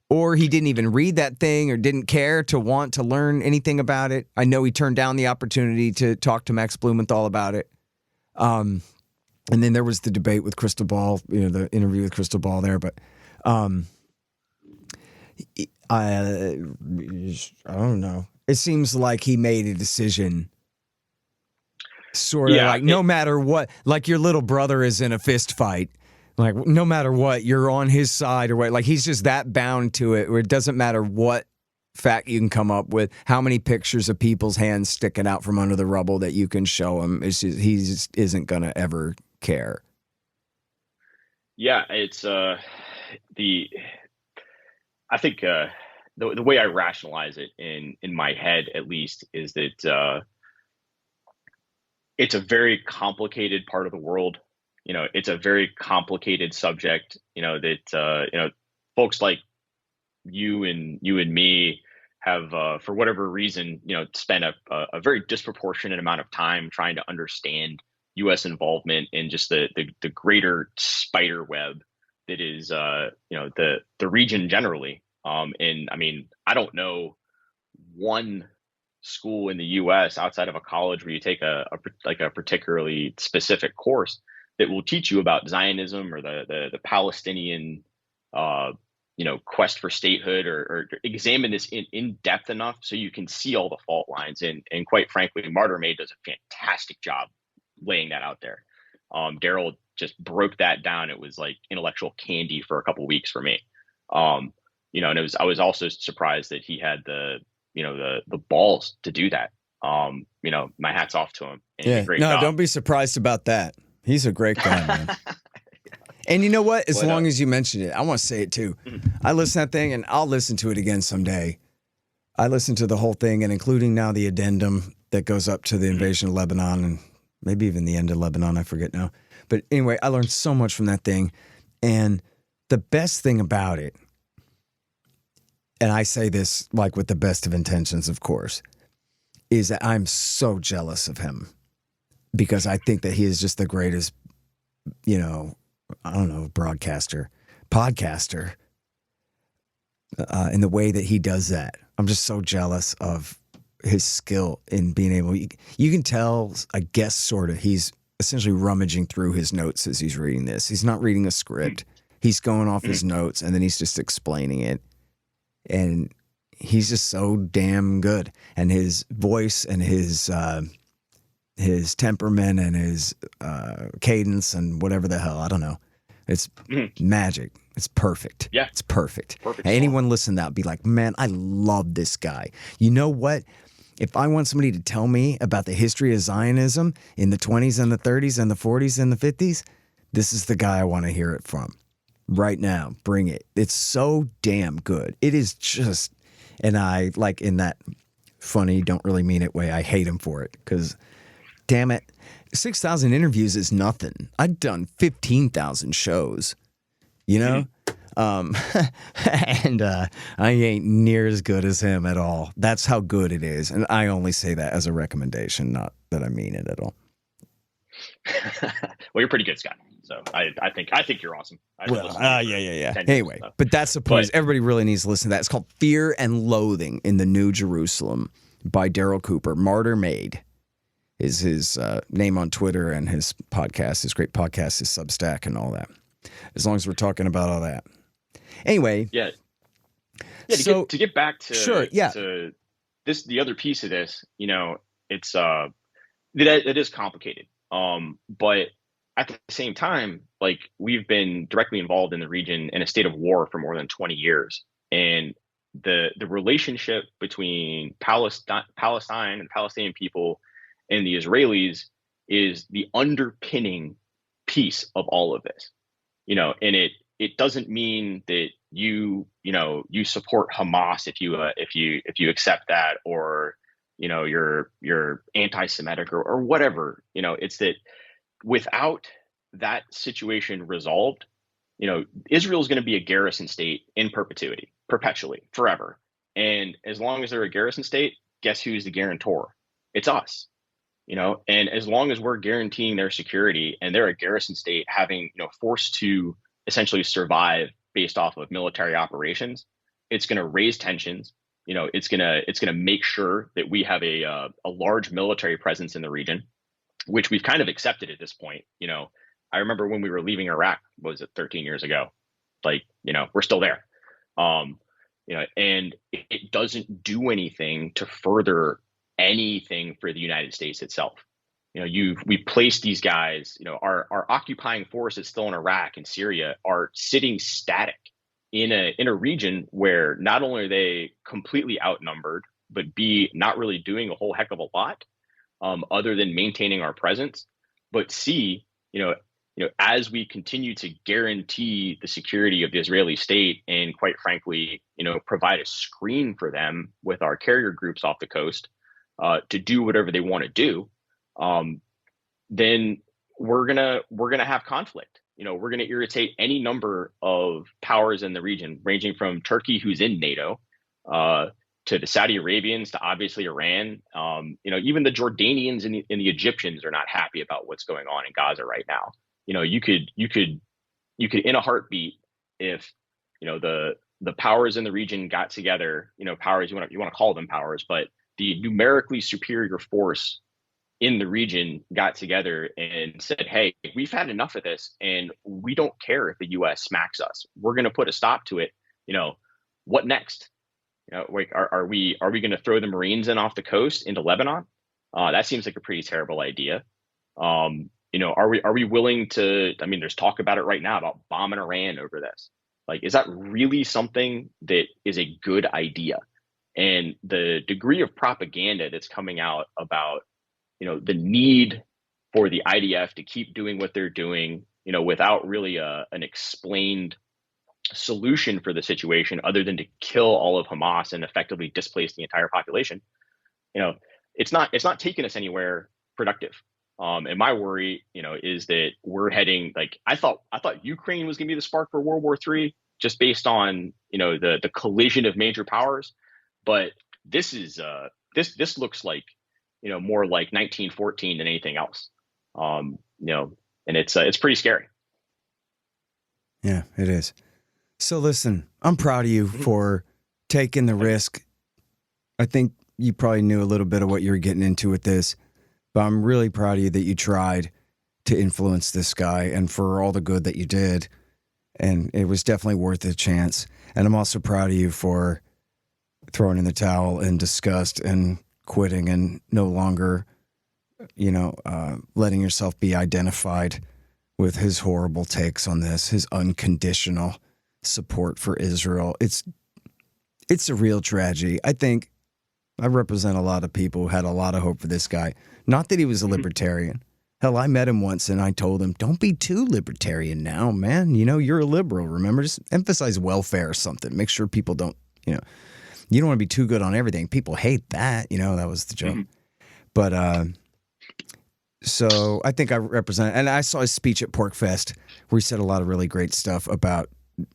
or he didn't even read that thing or didn't care to want to learn anything about it. I know he turned down the opportunity to talk to Max Blumenthal about it. And then there was the debate with Crystal Ball, the interview with Crystal Ball there. But I don't know. It seems like he made a decision sort of like no matter what, like your little brother is in a fist fight. Like no matter what, you're on his side or what. Like he's just that bound to it where it doesn't matter what fact you can come up with, how many pictures of people's hands sticking out from under the rubble that you can show him. It's just, he just isn't going to ever care. Yeah, it's I think the way I rationalize it in my head, at least, is that it's a very complicated part of the world. It's a very complicated subject. That folks like you and me have, for whatever reason, spent a very disproportionate amount of time trying to understand U.S. involvement in just the greater spider web that is, the region generally. And I mean, I don't know one school in the U.S. outside of a college where you take a particularly specific course that will teach you about Zionism or the Palestinian quest for statehood or examine this in depth enough so you can see all the fault lines. And quite frankly, Martyr May does a fantastic job laying that out there. Daryl just broke that down. It was like intellectual candy for a couple of weeks for me. And I was also surprised that he had the balls to do that. My hat's off to him. And great job. Don't be surprised about that. He's a great guy, man. And you know what? As long as you mention it, I want to say it too. I listen to that thing and I'll listen to it again someday. I listened to the whole thing and including now the addendum that goes up to the invasion of Lebanon and maybe even the end of Lebanon. I forget now. But anyway, I learned so much from that thing. And the best thing about it, and I say this like with the best of intentions, of course, is that I'm so jealous of him because I think that he is just the greatest, podcaster, in the way that he does that. I'm just so jealous of his skill in being able. You can tell, I guess, sort of. He's essentially rummaging through his notes as he's reading this. He's not reading a script. He's going off his notes and then he's just explaining it. And he's just so damn good. And his voice and his temperament and his cadence and whatever the hell, I don't know. It's magic. It's perfect. Yeah. It's perfect. Perfect. Anyone listen to that would be like, man, I love this guy. You know what? If I want somebody to tell me about the history of Zionism in the 20s and the 30s and the 40s and the 50s, this is the guy I want to hear it from. Right now. Bring it. It's so damn good. It is just, and I like in that funny, don't really mean it way, I hate him for it because, damn it, 6,000 interviews is nothing. I've done 15,000 shows, you know? And I ain't near as good as him at all. That's how good it is. And I only say that as a recommendation, not that I mean it at all. Well, you're pretty good, Scott. So I think you're awesome. Yeah. Anyway, but that's the point. Everybody really needs to listen to that. It's called Fear and Loathing in the New Jerusalem by Daryl Cooper. Martyr Made is his name on Twitter, and his podcast, his great podcast, his Substack and all that. As long as we're talking about all that. Anyway. Yeah. So, to get back to, to this, the other piece of this, you know, it's, it is complicated. But at the same time, like, we've been directly involved in the region in a state of war for more than 20 years. And the relationship between Palestine and Palestinian people and the Israelis is the underpinning piece of all of this, you know, and it doesn't mean that you support Hamas if you accept that, or, you know, you're anti-Semitic or whatever, you know. It's that without that situation resolved, you know, Israel is going to be a garrison state in perpetually, forever. And as long as they're a garrison state, guess who's the guarantor? It's us, you know. And as long as we're guaranteeing their security and they're a garrison state, having, you know, forced to essentially survive based off of military operations, it's going to raise tensions. You know, it's going to make sure that we have a large military presence in the region, which we've kind of accepted at this point. You know, I remember when we were leaving Iraq, was it 13 years ago? Like, you know, we're still there. You know, and it doesn't do anything to further anything for the United States itself. You know, we placed these guys, you know, our occupying forces still in Iraq and Syria are sitting static in a region where not only are they completely outnumbered, but B, not really doing a whole heck of a lot other than maintaining our presence, but C, you know, as we continue to guarantee the security of the Israeli state and, quite frankly, you know, provide a screen for them with our carrier groups off the coast to do whatever they want to do, then we're gonna have conflict. You know, we're gonna irritate any number of powers in the region, ranging from Turkey, who's in NATO, to the Saudi Arabians, to obviously Iran. You know, even the Jordanians and the Egyptians are not happy about what's going on in Gaza right now. You know, you could in a heartbeat, if, you know, the powers in the region got together, you know, powers, you want to call them powers, but the numerically superior force in the region got together and said, hey, we've had enough of this, and we don't care if the U.S. smacks us. We're going to put a stop to it. You know, what next? You know, like, are we going to throw the Marines in off the coast into Lebanon? That seems like a pretty terrible idea. You know, are we willing to? I mean, there's talk about it right now about bombing Iran over this. Like, is that really something that is a good idea? And the degree of propaganda that's coming out about, you know, the need for the IDF to keep doing what they're doing, you know, without really an explained solution for the situation other than to kill all of Hamas and effectively displace the entire population, you know, it's not taking us anywhere productive. And my worry, you know, is that we're heading, like, I thought Ukraine was going to be the spark for World War III, just based on, you know, the collision of major powers. But this is this looks like, you know, more like 1914 than anything else. You know, and it's pretty scary. Yeah, it is. So listen, I'm proud of you for taking the risk. I think you probably knew a little bit of what you were getting into with this, but I'm really proud of you that you tried to influence this guy and for all the good that you did. And it was definitely worth a chance. And I'm also proud of you for throwing in the towel in disgust and quitting and no longer, letting yourself be identified with his horrible takes on this, his unconditional support for Israel. It's a real tragedy. I think I represent a lot of people who had a lot of hope for this guy. Not that he was a libertarian. Hell, I met him once and I told him, don't be too libertarian now, man. You're a liberal, remember? Just emphasize welfare or something. Make sure people don't, you don't want to be too good on everything. People hate that, that was the joke. But so I think I represent, and I saw his speech at PorkFest where he said a lot of really great stuff about,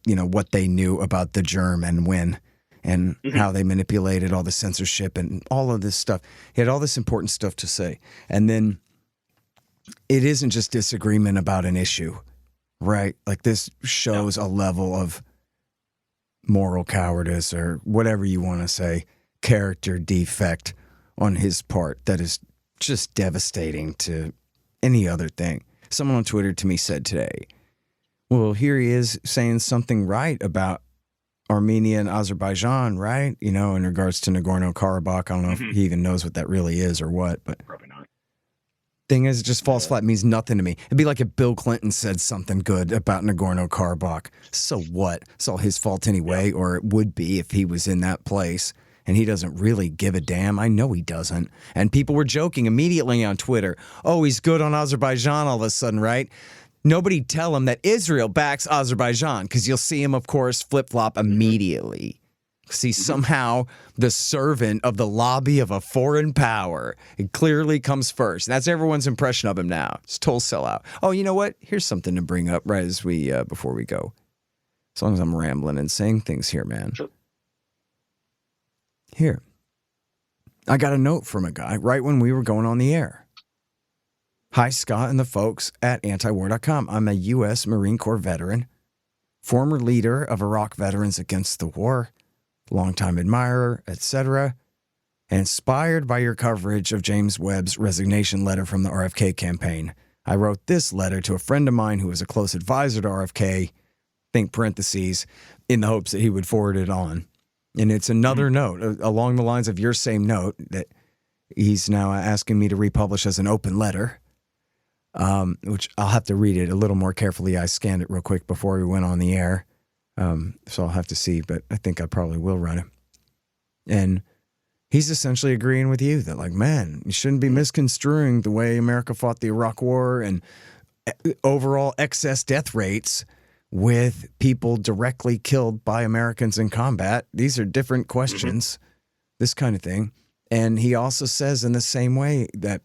what they knew about the germ and when and how they manipulated all the censorship and all of this stuff. He had all this important stuff to say. And then it isn't just disagreement about an issue, right? Like this shows a level of moral cowardice or whatever you want to say, character defect on his part that is just devastating to any other thing. Someone on Twitter to me said today, well, here he is saying something right about Armenia and Azerbaijan, right? In regards to Nagorno-Karabakh. I don't know if he even knows what that really is or what, but Probably not. Thing is, it just falls flat. It means nothing to me. It'd be like if Bill Clinton said something good about Nagorno-Karabakh. So what? It's all his fault anyway, or it would be if he was in that place. And he doesn't really give a damn. I know he doesn't. And people were joking immediately on Twitter. Oh, he's good on Azerbaijan all of a sudden, right? Nobody tell him that Israel backs Azerbaijan, because you'll see him, of course, flip-flop immediately. Because he's somehow the servant of the lobby of a foreign power. It clearly comes first. That's everyone's impression of him now. It's total sellout. Oh, you know what? Here's something to bring up right as we before we go. As long as I'm rambling and saying things here, man. Sure. Here. I got a note from a guy right when we were going on the air. Hi, Scott and the folks at antiwar.com. I'm a U.S. Marine Corps veteran, former leader of Iraq Veterans Against the War, longtime admirer, etc., and inspired by your coverage of James Webb's resignation letter from the RFK campaign. I wrote this letter to a friend of mine who was a close advisor to RFK, think parentheses, in the hopes that he would forward it on. And it's another note along the lines of your same note that he's now asking me to republish as an open letter, which I'll have to read it a little more carefully. I scanned it real quick before we went on the air. So I'll have to see, but I think I probably will run it. And he's essentially agreeing with you that, like, man, you shouldn't be misconstruing the way America fought the Iraq War and overall excess death rates with people directly killed by Americans in combat. These are different questions, this kind of thing. And he also says in the same way that,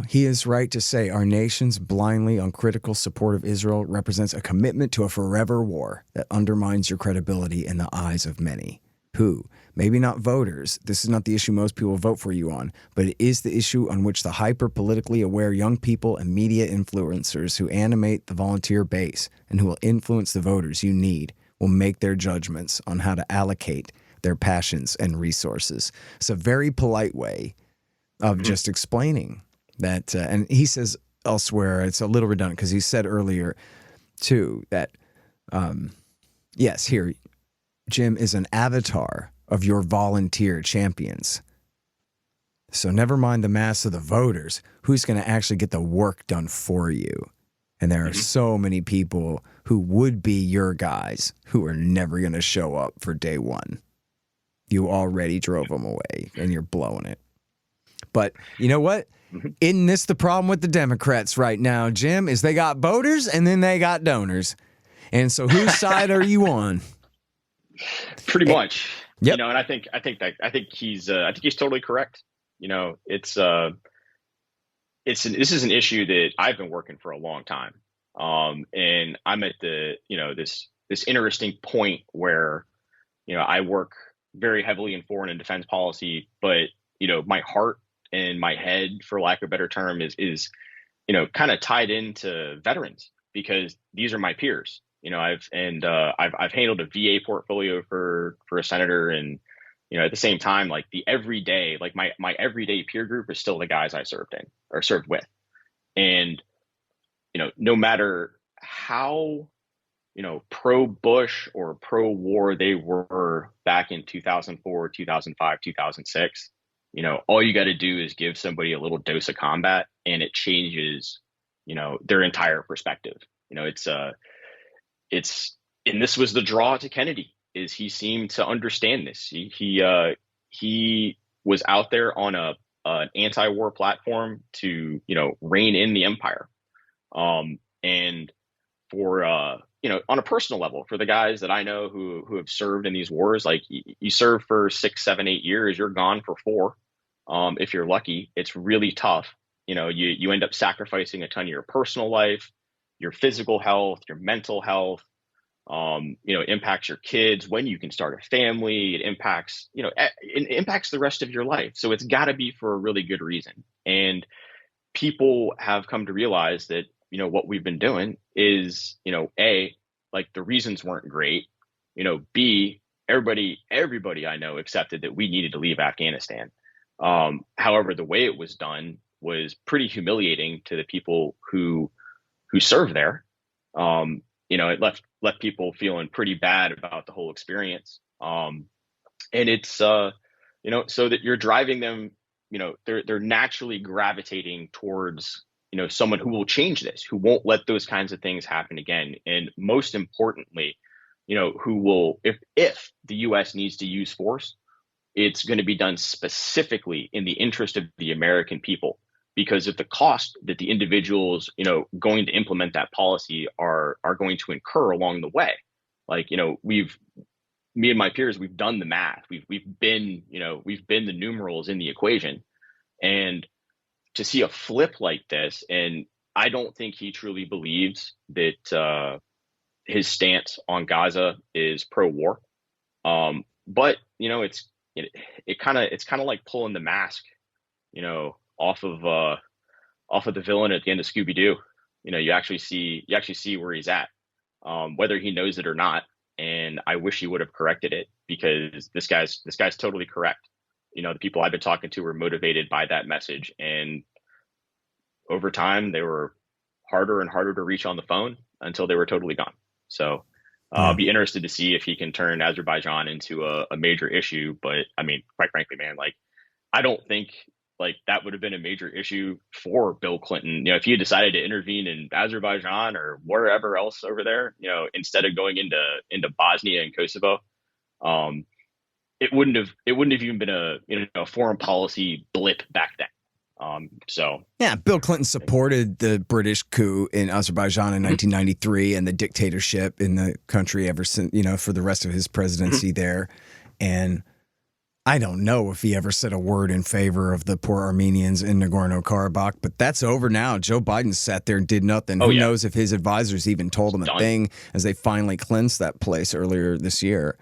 he is right to say our nation's blindly uncritical support of Israel represents a commitment to a forever war that undermines your credibility in the eyes of many who, maybe not voters, this is not the issue most people vote for you on, but it is the issue on which the hyper-politically aware young people and media influencers who animate the volunteer base and who will influence the voters you need will make their judgments on how to allocate their passions and resources. It's a very polite way of just explaining that, and he says elsewhere, it's a little redundant because he said earlier, too, that, yes, here, Jim is an avatar of your volunteer champions. So never mind the mass of the voters, who's going to actually get the work done for you? And there are so many people who would be your guys who are never going to show up for day one. You already drove them away and you're blowing it. But you know what? Isn't this the problem with the Democrats right now, Jim? Is they got voters and then they got donors. And so whose side are you on? Pretty much. Yep. And I think he's totally correct. This is an issue that I've been working for a long time. And I'm at this interesting point where, I work very heavily in foreign and defense policy, but, my heart and my head, for lack of a better term, is kind of tied into veterans. because these are my peers. I've handled a VA portfolio for a senator, and at the same time, like the everyday, like my everyday peer group is still the guys I served with. And, no matter how, pro Bush or pro war they were back in 2004, 2005, 2006, all you got to do is give somebody a little dose of combat and it changes, their entire perspective. And this was the draw to Kennedy, is he seemed to understand this. He was out there on an anti-war platform to, rein in the empire. And for, on a personal level, for the guys that I know who have served in these wars, like you serve for 6, 7, 8 years, you're gone for 4. If you're lucky, it's really tough. You end up sacrificing a ton of your personal life, your physical health, your mental health. It impacts your kids when you can start a family. It impacts, it impacts the rest of your life. So it's got to be for a really good reason. And people have come to realize that, what we've been doing is, A, like the reasons weren't great. B, everybody I know accepted that we needed to leave Afghanistan. However, the way it was done was pretty humiliating to the people who served there. It left people feeling pretty bad about the whole experience. And it's, so that you're driving them, they're naturally gravitating towards, someone who will change this, who won't let those kinds of things happen again. And most importantly, who will, if the U.S. needs to use force, it's going to be done specifically in the interest of the American people. Because of the cost that the individuals, going to implement that policy are going to incur along the way. Like, me and my peers, we've done the math. We've been the numerals in the equation. And to see a flip like this, and I don't think he truly believes that his stance on Gaza is pro-war. But it's kind of like pulling the mask, off of the villain at the end of Scooby-Doo. You actually see where he's at, whether he knows it or not. And I wish he would have corrected it, because this guy's totally correct. The people I've been talking to were motivated by that message, and over time they were harder and harder to reach on the phone until they were totally gone. So I'll be interested to see if he can turn Azerbaijan into a major issue. But I mean, quite frankly, man, like I don't think like that would have been a major issue for Bill Clinton. If he had decided to intervene in Azerbaijan or wherever else over there, instead of going into Bosnia and Kosovo, it wouldn't have even been a foreign policy blip back then. Yeah, Bill Clinton supported the British coup in Azerbaijan in 1993 and the dictatorship in the country ever since, for the rest of his presidency there. And I don't know if he ever said a word in favor of the poor Armenians in Nagorno-Karabakh, but that's over now. Joe Biden sat there and did nothing. Who knows if his advisors even told him a thing as they finally cleansed that place earlier this year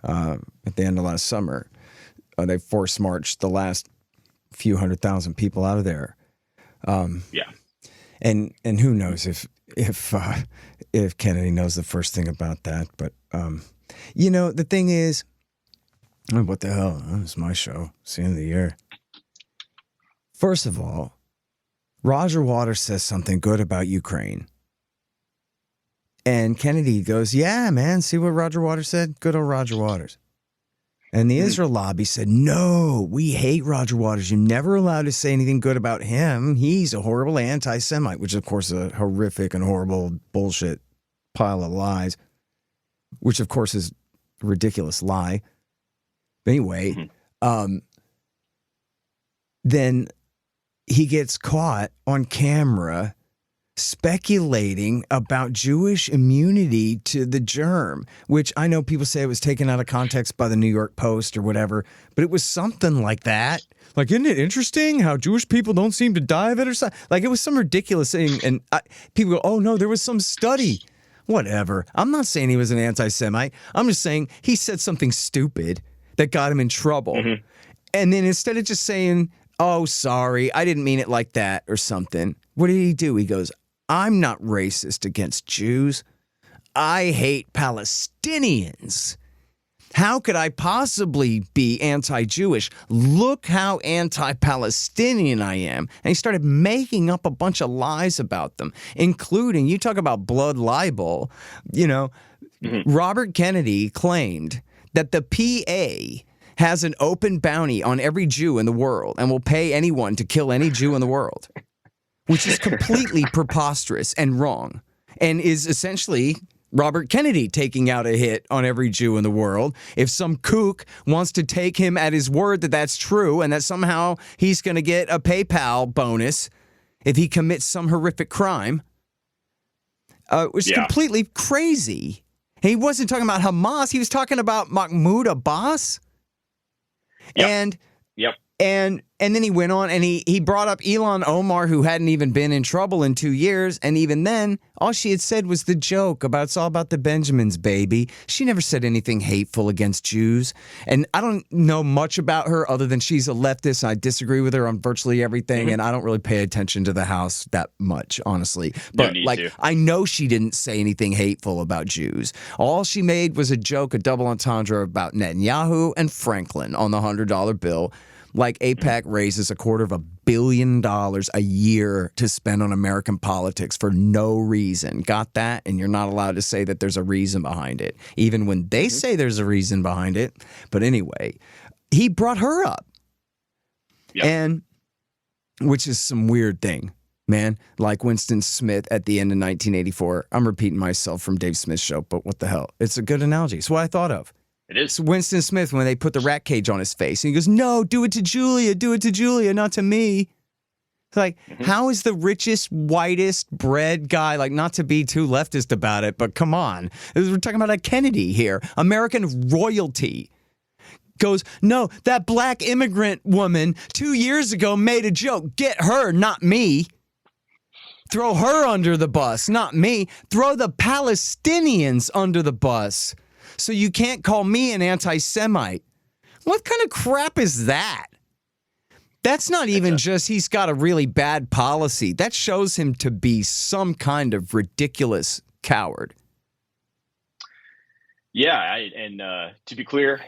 at the end of last summer. They force marched the last few 100,000 people out of there. And who knows if Kennedy knows the first thing about that. But, the thing is, what the hell? It's my show. It's the end of the year. First of all, Roger Waters says something good about Ukraine. And Kennedy goes, yeah, man, see what Roger Waters said? Good old Roger Waters. And the Israel lobby said, no, we hate Roger Waters. You're never allowed to say anything good about him. He's a horrible anti-Semite, which, of course, is a horrific and horrible bullshit pile of lies, which, of course, is a ridiculous lie. But anyway, then he gets caught on camera speculating about Jewish immunity to the germ, which I know people say it was taken out of context by the New York Post or whatever, but it was something like that. Like, isn't it interesting how Jewish people don't seem to die of it or something? Like, it was some ridiculous thing. And people go, oh, no, there was some study. Whatever. I'm not saying he was an anti-Semite. I'm just saying he said something stupid that got him in trouble. Mm-hmm. And then instead of just saying, oh, sorry, I didn't mean it like that or something, what did he do? He goes, I'm not racist against Jews. I hate Palestinians. How could I possibly be anti-Jewish? Look how anti-Palestinian I am. And he started making up a bunch of lies about them, including, you talk about blood libel, Robert Kennedy claimed that the PA has an open bounty on every Jew in the world and will pay anyone to kill any Jew in the world, which is completely preposterous and wrong, and is essentially Robert Kennedy taking out a hit on every Jew in the world. If some kook wants to take him at his word that that's true and that somehow he's going to get a PayPal bonus if he commits some horrific crime, which is completely crazy. He wasn't talking about Hamas. He was talking about Mahmoud Abbas. Yep. And then he went on and he brought up Ilhan Omar, who hadn't even been in trouble in 2 years. And even then, all she had said was the joke about it's all about the Benjamins, baby. She never said anything hateful against Jews. And I don't know much about her other than she's a leftist. And I disagree with her on virtually everything. And I don't really pay attention to the House that much, honestly. But I know she didn't say anything hateful about Jews. All she made was a joke, a double entendre about Netanyahu and Franklin on the $100 bill. Like AIPAC raises $250 million a year to spend on American politics for no reason. Got that? And you're not allowed to say that there's a reason behind it, even when they say there's a reason behind it. But anyway, he brought her up. And which is some weird thing, man. Like Winston Smith at the end of 1984. I'm repeating myself from Dave Smith's show, but what the hell? It's a good analogy. It's what I thought of. It is. It's Winston Smith when they put the rat cage on his face. And he goes, no, do it to Julia, not to me. It's like, how is the richest, whitest bread guy, like, not to be too leftist about it, but come on. We're talking about a Kennedy here. American royalty goes, no, that black immigrant woman 2 years ago made a joke. Get her, not me. Throw her under the bus, not me. Throw the Palestinians under the bus. So you can't call me an anti-Semite. What kind of crap is that? That's not even just he's got a really bad policy. That shows him to be some kind of ridiculous coward. Yeah, and to be clear,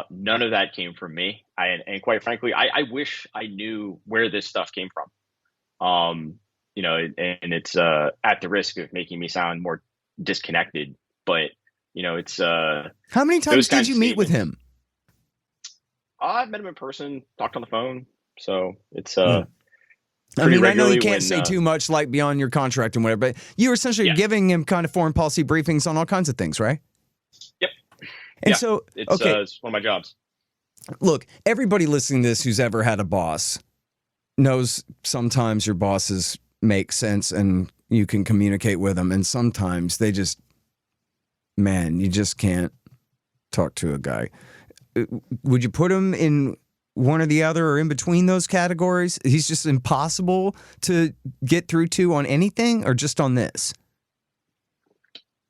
none of that came from me. And quite frankly, I wish I knew where this stuff came from. And it's at the risk of making me sound more disconnected, but it's how many times did you meet with him? I've met him in person, talked on the phone, so it's I know you can't say too much, like, beyond your contract and whatever, but you're essentially giving him kind of foreign policy briefings on all kinds of things, right? Yep. And so it's one of my jobs. Look, everybody listening to this who's ever had a boss knows sometimes your bosses make sense and you can communicate with them, and sometimes they just, man, you just can't talk to a guy. Would you put him in one or the other or in between those categories? He's just impossible to get through to on anything, or just on this?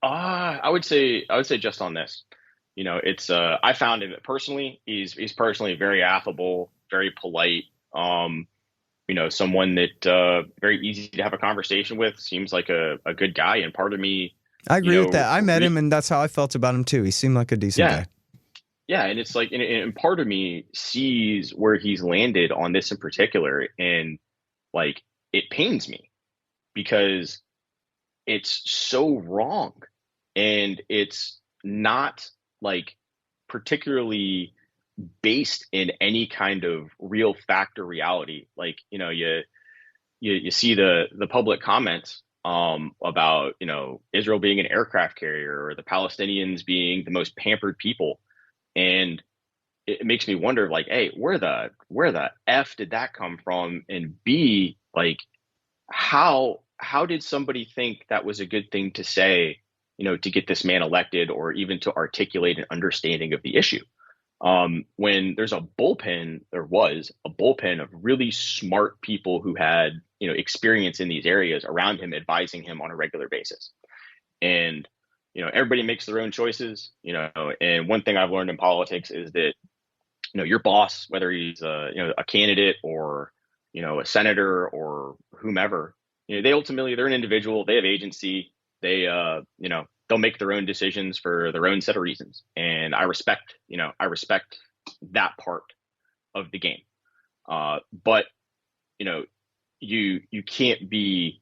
I would say just on this. It's I found him personally. He's personally very affable, very polite. Someone that very easy to have a conversation with. Seems like a good guy, and part of me, I agree with that. I met him, and that's how I felt about him too. He seemed like a decent guy. Yeah, and it's like, and part of me sees where he's landed on this in particular, and like, it pains me because it's so wrong, and it's not like particularly based in any kind of real fact or reality. Like, you see the public comments about, Israel being an aircraft carrier, or the Palestinians being the most pampered people. And it makes me wonder, like, hey, where the F did that come from? And B, like, how did somebody think that was a good thing to say, to get this man elected, or even to articulate an understanding of the issue? When there was a bullpen of really smart people who had, experience in these areas around him, advising him on a regular basis. And, everybody makes their own choices, and one thing I've learned in politics is that, your boss, whether he's a candidate or, a senator or whomever, they're an individual. They have agency. They'll make their own decisions for their own set of reasons. And I respect that part of the game. But, you can't be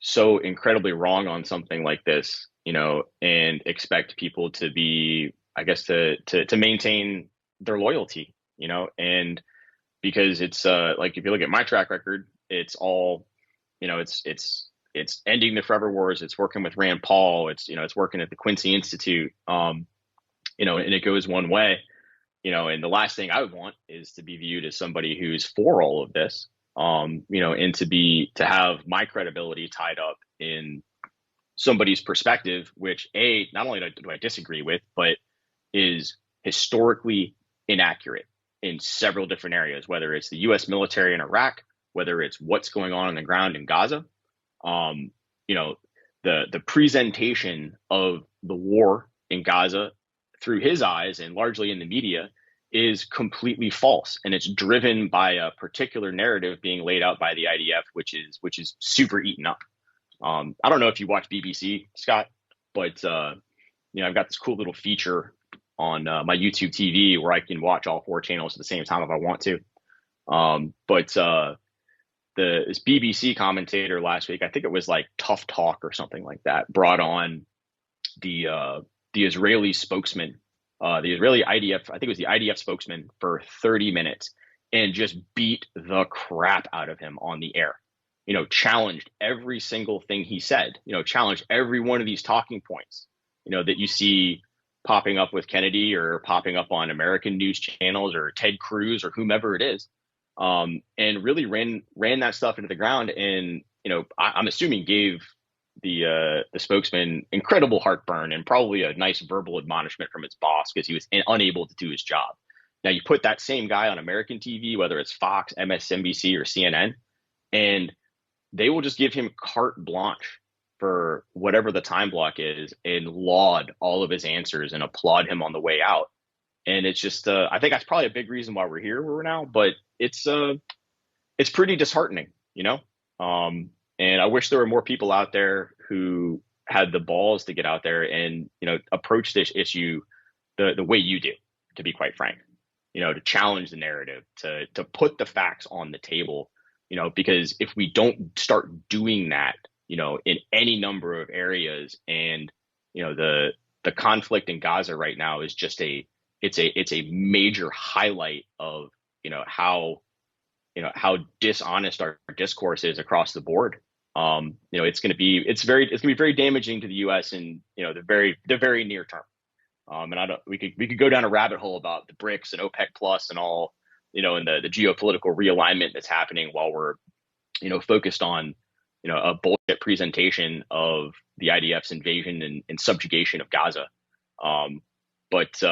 so incredibly wrong on something like this, and expect people to be, I guess, to maintain their loyalty, and because it's like, if you look at my track record, it's all, it's ending the forever wars. It's working with Rand Paul. It's working at the Quincy Institute. And it goes one way, and the last thing I would want is to be viewed as somebody who's for all of this, and to have my credibility tied up in somebody's perspective, which not only do I disagree with, but is historically inaccurate in several different areas, whether it's the U.S. military in Iraq, whether it's what's going on the ground in Gaza. The presentation of the war in Gaza through his eyes and largely in the media is completely false, and it's driven by a particular narrative being laid out by the IDF, which is super eaten up. I don't know if you watch BBC, Scott, but I've got this cool little feature on my YouTube TV where I can watch all 4 channels at the same time if I want to. This BBC commentator last week, I think it was like Tough Talk or something like that, brought on the Israeli spokesman, the Israeli IDF, I think it was the IDF spokesman, for 30 minutes and just beat the crap out of him on the air. Challenged every single thing he said, challenged every one of these talking points, that you see popping up with Kennedy or popping up on American news channels or Ted Cruz or whomever it is. And really ran that stuff into the ground, and I'm assuming gave the spokesman incredible heartburn and probably a nice verbal admonishment from his boss because he was unable to do his job. Now you put that same guy on American TV, whether it's Fox, MSNBC, or CNN, and they will just give him carte blanche for whatever the time block is and laud all of his answers and applaud him on the way out. And it's just, I think that's probably a big reason why we're here where we're now, but it's pretty disheartening, and I wish there were more people out there who had the balls to get out there and, approach this issue the way you do, to be quite frank, to challenge the narrative, to put the facts on the table, because if we don't start doing that, in any number of areas, and, the conflict in Gaza right now is just it's a major highlight of, how dishonest our discourse is across the board. It's going to be very damaging to the U.S. in, the very near term. And we could go down a rabbit hole about the BRICS and OPEC plus and all, and the geopolitical realignment that's happening while we're, focused on, a bullshit presentation of the IDF's invasion and subjugation of Gaza. That's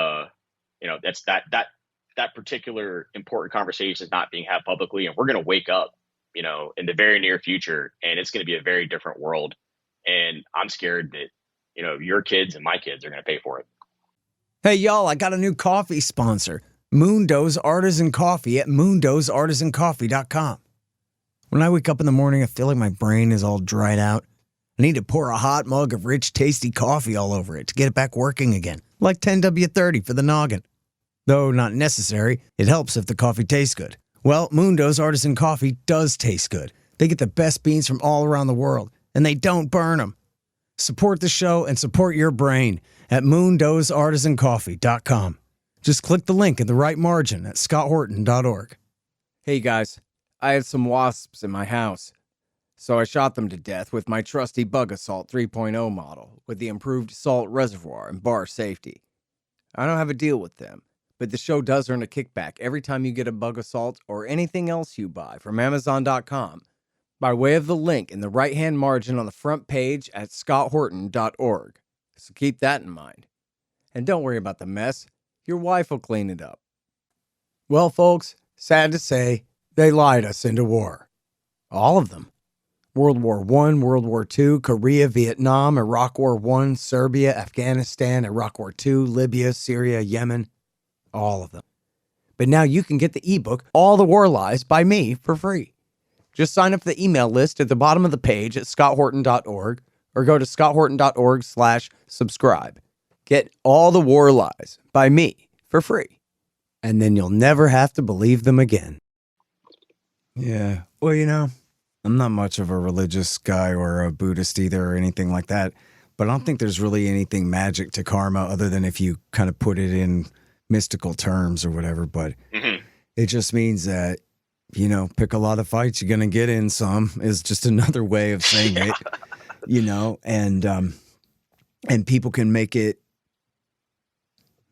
that particular important conversation is not being had publicly, and we're going to wake up, in the very near future, and it's going to be a very different world. And I'm scared that, your kids and my kids are going to pay for it. Hey, y'all, I got a new coffee sponsor, Moondo's Artisan Coffee at moondosartisancoffee.com. When I wake up in the morning, I feel like my brain is all dried out. I need to pour a hot mug of rich, tasty coffee all over it to get it back working again, like 10W30 for the noggin. Though not necessary, it helps if the coffee tastes good. Well, Moondo's Artisan Coffee does taste good. They get the best beans from all around the world, and they don't burn them. Support the show and support your brain at moondosartisancoffee.com. Just click the link in the right margin at scotthorton.org. Hey guys, I had some wasps in my house, so I shot them to death with my trusty Bug Assault 3.0 model with the improved salt reservoir and bar safety. I don't have a deal with them, but the show does earn a kickback every time you get a Bug Assault or anything else you buy from Amazon.com by way of the link in the right-hand margin on the front page at scotthorton.org. So keep that in mind. And don't worry about the mess. Your wife will clean it up. Well, folks, sad to say, they lied us into war. All of them. World War I, World War II, Korea, Vietnam, Iraq War I, Serbia, Afghanistan, Iraq War II, Libya, Syria, Yemen. All of them. But now you can get the ebook, All the War Lies by me, for free. Just sign up for the email list at the bottom of the page at scotthorton.org or go to scotthorton.org/subscribe. Get all the war lies by me for free, and then you'll never have to believe them again. Yeah. Well, I'm not much of a religious guy or a Buddhist either or anything like that, but I don't think there's really anything magic to karma other than if you kind of put it in mystical terms or whatever. But it just means that, pick a lot of fights, you're going to get in some is just another way of saying it, and people can make it,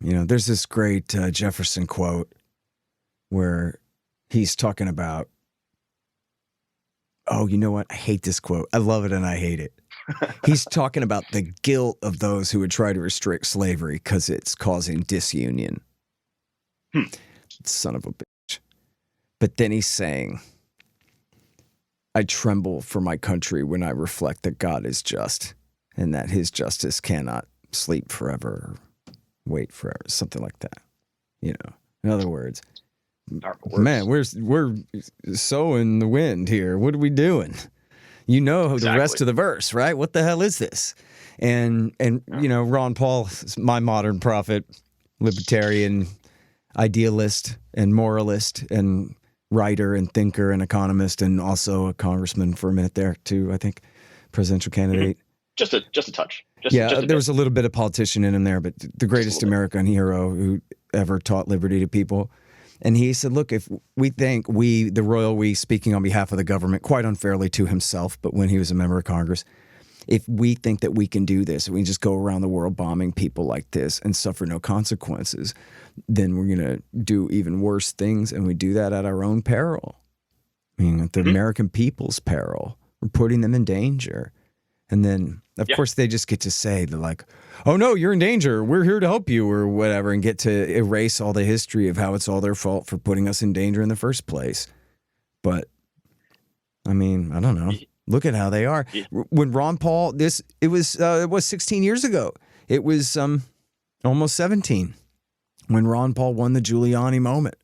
there's this great Jefferson quote where he's talking about, oh, you know what? I hate this quote. I love it and I hate it. He's talking about the guilt of those who would try to restrict slavery because it's causing disunion. Son of a bitch. But then he's saying, I tremble for my country when I reflect that God is just and that his justice cannot sleep forever or wait forever, something like that. In other words, man, we're sowing the wind here. What are we doing? The rest of the verse, right? What the hell is this? And Ron Paul is my modern prophet, libertarian, idealist, and moralist, and writer, and thinker, and economist, and also a congressman for a minute there too. I think presidential candidate. Just a touch. There was a little bit of politician in him there, but the greatest American hero who ever taught liberty to people. And he said, look, if we think the royal we, speaking on behalf of the government, quite unfairly to himself, but when he was a member of Congress, if we think that we can do this, we can just go around the world bombing people like this and suffer no consequences, then we're going to do even worse things. And we do that at our own peril. At the American people's peril. We're putting them in danger. And then, of course, they just get to say, they're like, oh, no, you're in danger. We're here to help you or whatever, and get to erase all the history of how it's all their fault for putting us in danger in the first place. But, I don't know. Look at how they are. When Ron Paul, it was 16 years ago. It was almost 17 when Ron Paul won the Giuliani moment.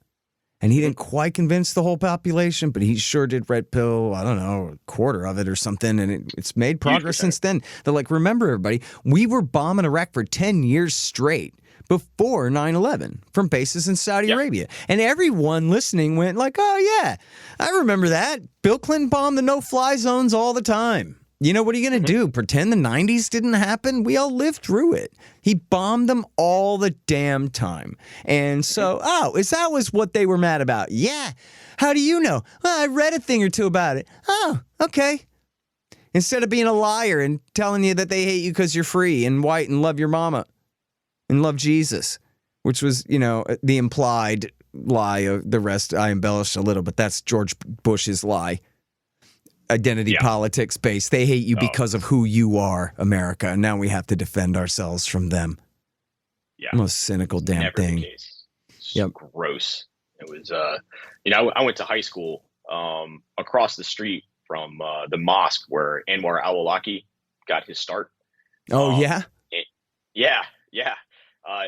And he didn't quite convince the whole population, but he sure did red pill, I don't know, a quarter of it or something. And it's made progress since then. They're like, remember, everybody, we were bombing Iraq for 10 years straight before 9/11 from bases in Saudi Arabia. And everyone listening went like, oh, yeah, I remember that. Bill Clinton bombed the no-fly zones all the time. What are you going to do? Pretend the 90s didn't happen? We all lived through it. He bombed them all the damn time. And so, is that was what they were mad about? Yeah. How do you know? Well, I read a thing or two about it. Oh, okay. Instead of being a liar and telling you that they hate you because you're free and white and love your mama and love Jesus, which was, the implied lie of the rest. I embellished a little, but that's George Bush's lie. Identity politics based. They hate you because of who you are, America. And now we have to defend ourselves from them. Yeah. Most cynical damn Never thing. The case. Yep. Gross. It was, I went to high school across the street from the mosque where Anwar al-Awlaki got his start. Oh, yeah? Yeah.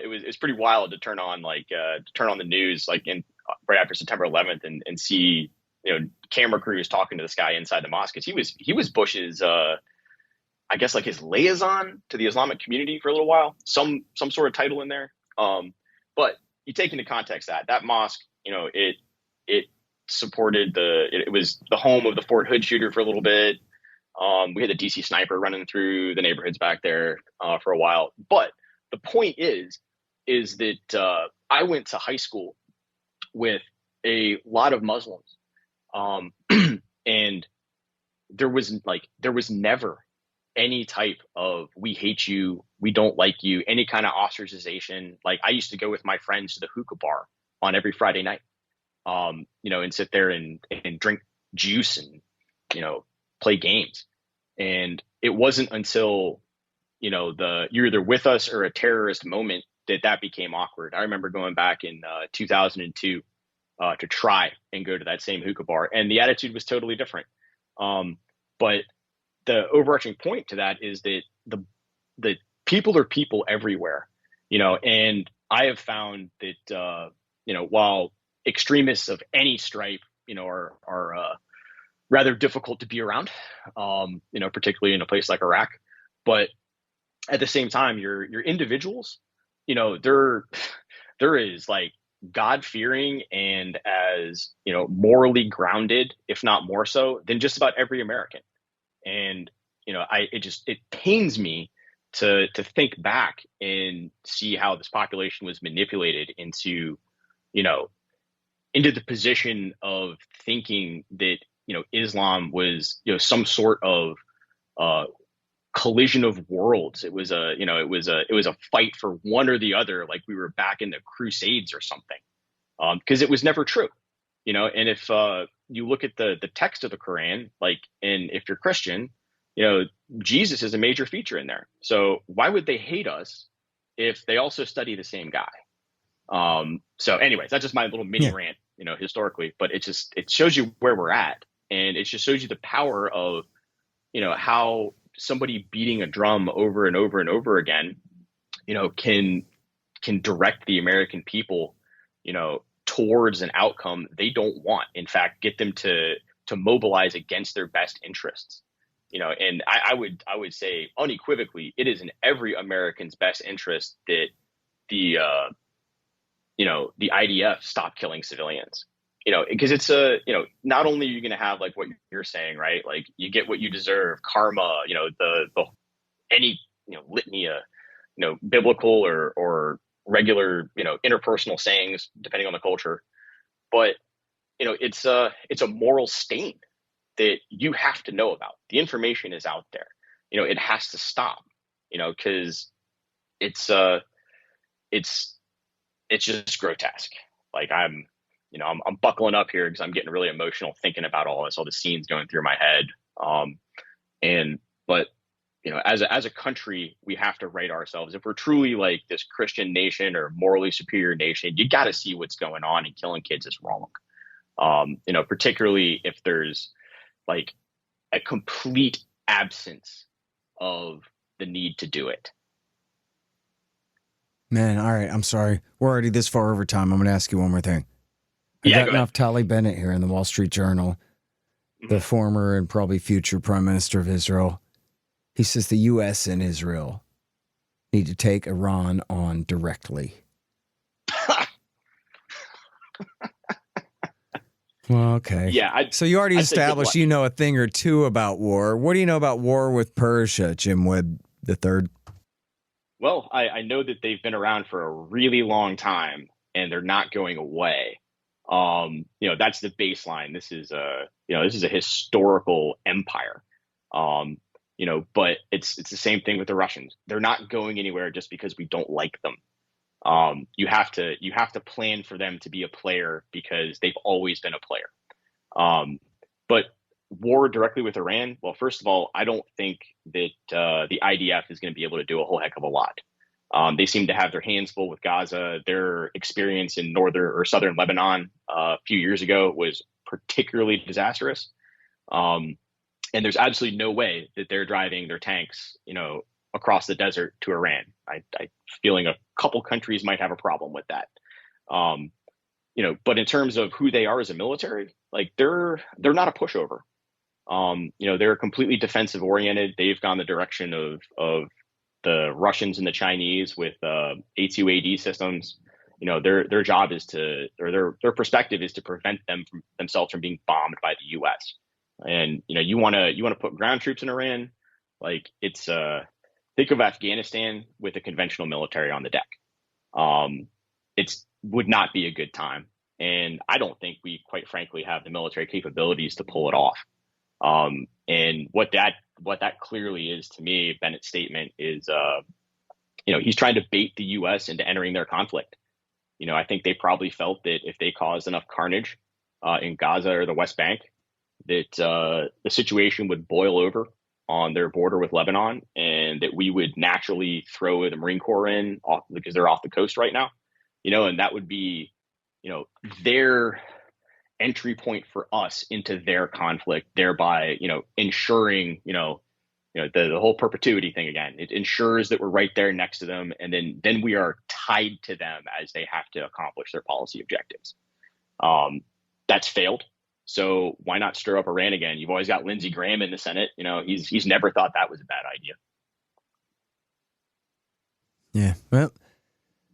It was pretty wild to turn on the news right after September 11th and see camera crews talking to this guy inside the mosque, because he was Bush's I guess his liaison to the Islamic community for a little while, some sort of title in there. But you take into context that mosque, it supported it was the home of the Fort Hood shooter for a little bit. We had the DC sniper running through the neighborhoods back there for a while. But the point is that I went to high school with a lot of Muslims. And there was never any type of we hate you, we don't like you, any kind of ostracization. I used to go with my friends to the hookah bar on every Friday night, and sit there and drink juice and, play games. And it wasn't until, you're either with us or a terrorist moment that became awkward. I remember going back in 2002 to try and go to that same hookah bar, and the attitude was totally different. But the overarching point to that is that the people are people everywhere, and I have found that, while extremists of any stripe, are rather difficult to be around, particularly in a place like Iraq. But at the same time, your individuals, there is like God fearing and as morally grounded, if not more so, than just about every American. And it pains me to think back and see how this population was manipulated into the position of thinking that Islam was some sort of collision of worlds. It was a fight for one or the other, like we were back in the Crusades or something, because it was never true. And if you look at the text of the Quran, and if you're Christian, Jesus is a major feature in there. So why would they hate us if they also study the same guy? So anyways, that's just my little mini rant, historically, but it shows you where we're at. And it just shows you the power of, how somebody beating a drum over and over and over again, can direct the American people, towards an outcome they don't want. In fact, get them to mobilize against their best interests. And I would say unequivocally, it is in every American's best interest that the IDF stop killing civilians. Because it's not only are you going to have like what you're saying, right? Like you get what you deserve, karma, the any litany of biblical or regular interpersonal sayings depending on the culture, but it's a moral stain that you have to know about. The information is out there. It has to stop. Because it's just grotesque. Like I'm buckling up here because I'm getting really emotional thinking about all the scenes going through my head. But as a country, we have to right ourselves. If we're truly like this Christian nation or morally superior nation, you got to see what's going on, and killing kids is wrong. Particularly if there's like a complete absence of the need to do it. Man, all right, I'm sorry. We're already this far over time. I'm going to ask you one more thing. I got Naftali Bennett here in the Wall Street Journal, the former and probably future Prime Minister of Israel. He says the U.S. and Israel need to take Iran on directly. Well, okay. Yeah. So you already established you know a thing or two about war. What do you know about war with Persia, Jim Webb III? Well, I know that they've been around for a really long time, and they're not going away. That's the baseline. This is a historical empire. But it's the same thing with the Russians. They're not going anywhere just because we don't like them. You have to plan for them to be a player because they've always been a player. But war directly with Iran, well, first of all, I don't think that the IDF is going to be able to do a whole heck of a lot. They seem to have their hands full with Gaza. Their experience in northern or southern Lebanon a few years ago was particularly disastrous. And there's absolutely no way that they're driving their tanks, across the desert to Iran. I'm feeling a couple countries might have a problem with that. But in terms of who they are as a military, like they're not a pushover. They're completely defensive oriented. They've gone the direction of the Russians and the Chinese with A2AD systems. Their job is their perspective is to prevent themselves from being bombed by the U.S. And you want to put ground troops in Iran, like it's think of Afghanistan with a conventional military on the deck. It would not be a good time, and I don't think we, quite frankly, have the military capabilities to pull it off. And what that clearly is to me, Bennett's statement is, he's trying to bait the U.S. into entering their conflict. I think they probably felt that if they caused enough carnage in Gaza or the West Bank, that the situation would boil over on their border with Lebanon, and that we would naturally throw the Marine Corps in off because they're off the coast right now, and that would be, their entry point for us into their conflict, thereby, ensuring, the whole perpetuity thing again. It ensures that we're right there next to them, and then we are tied to them as they have to accomplish their policy objectives. That's failed So why not stir up Iran again? You've always got Lindsey Graham in the Senate. He's never thought that was a bad idea. Yeah. Well,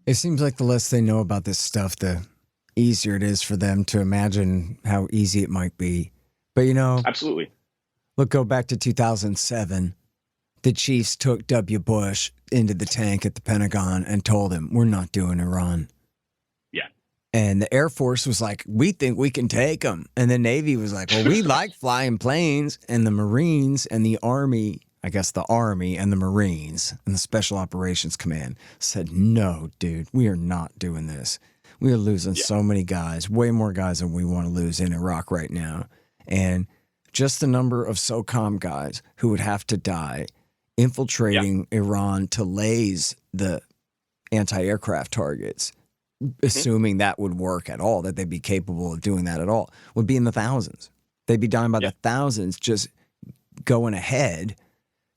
it seems like the less they know about this stuff, the easier it is for them to imagine how easy it might be. But, Absolutely. look, go back to 2007. The Chiefs took W. Bush into the tank at the Pentagon and told him, we're not doing Iran. Yeah. And the Air Force was like, we think we can take them. And the Navy was like, well, we like flying planes. And the Marines and the Army, I guess the Army and the Marines and the Special Operations Command said, no, dude, we are not doing this. We are losing so many guys, way more guys than we want to lose in Iraq right now. And just the number of SOCOM guys who would have to die infiltrating Iran to laze the anti-aircraft targets, assuming that would work at all, that they'd be capable of doing that at all, would be in the thousands. They'd be dying by the thousands just going ahead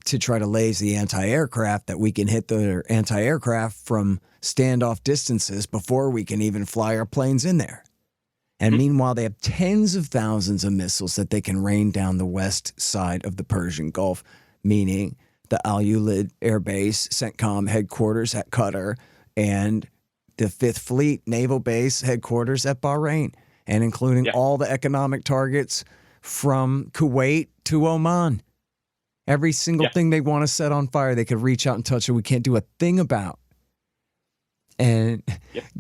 to try to laze the anti-aircraft, that we can hit the anti-aircraft from standoff distances before we can even fly our planes in there. And meanwhile, they have tens of thousands of missiles that they can rain down the west side of the Persian Gulf, meaning the Al Ulid Air Base, CENTCOM headquarters at Qatar, and the 5th Fleet Naval Base headquarters at Bahrain, and including all the economic targets from Kuwait to Oman. Every single thing they want to set on fire, they could reach out and touch it. We can't do a thing about. And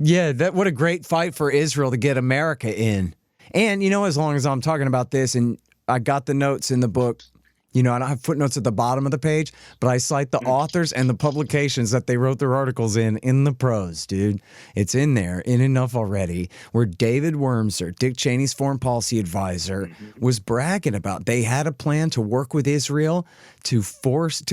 what a great fight for Israel to get America in. And, as long as I'm talking about this, and I got the notes in the book, I don't have footnotes at the bottom of the page, but I cite the authors and the publications that they wrote their articles in the prose, dude. It's in there, in enough already, where David Wormser, Dick Cheney's foreign policy advisor, was bragging about they had a plan to work with Israel to force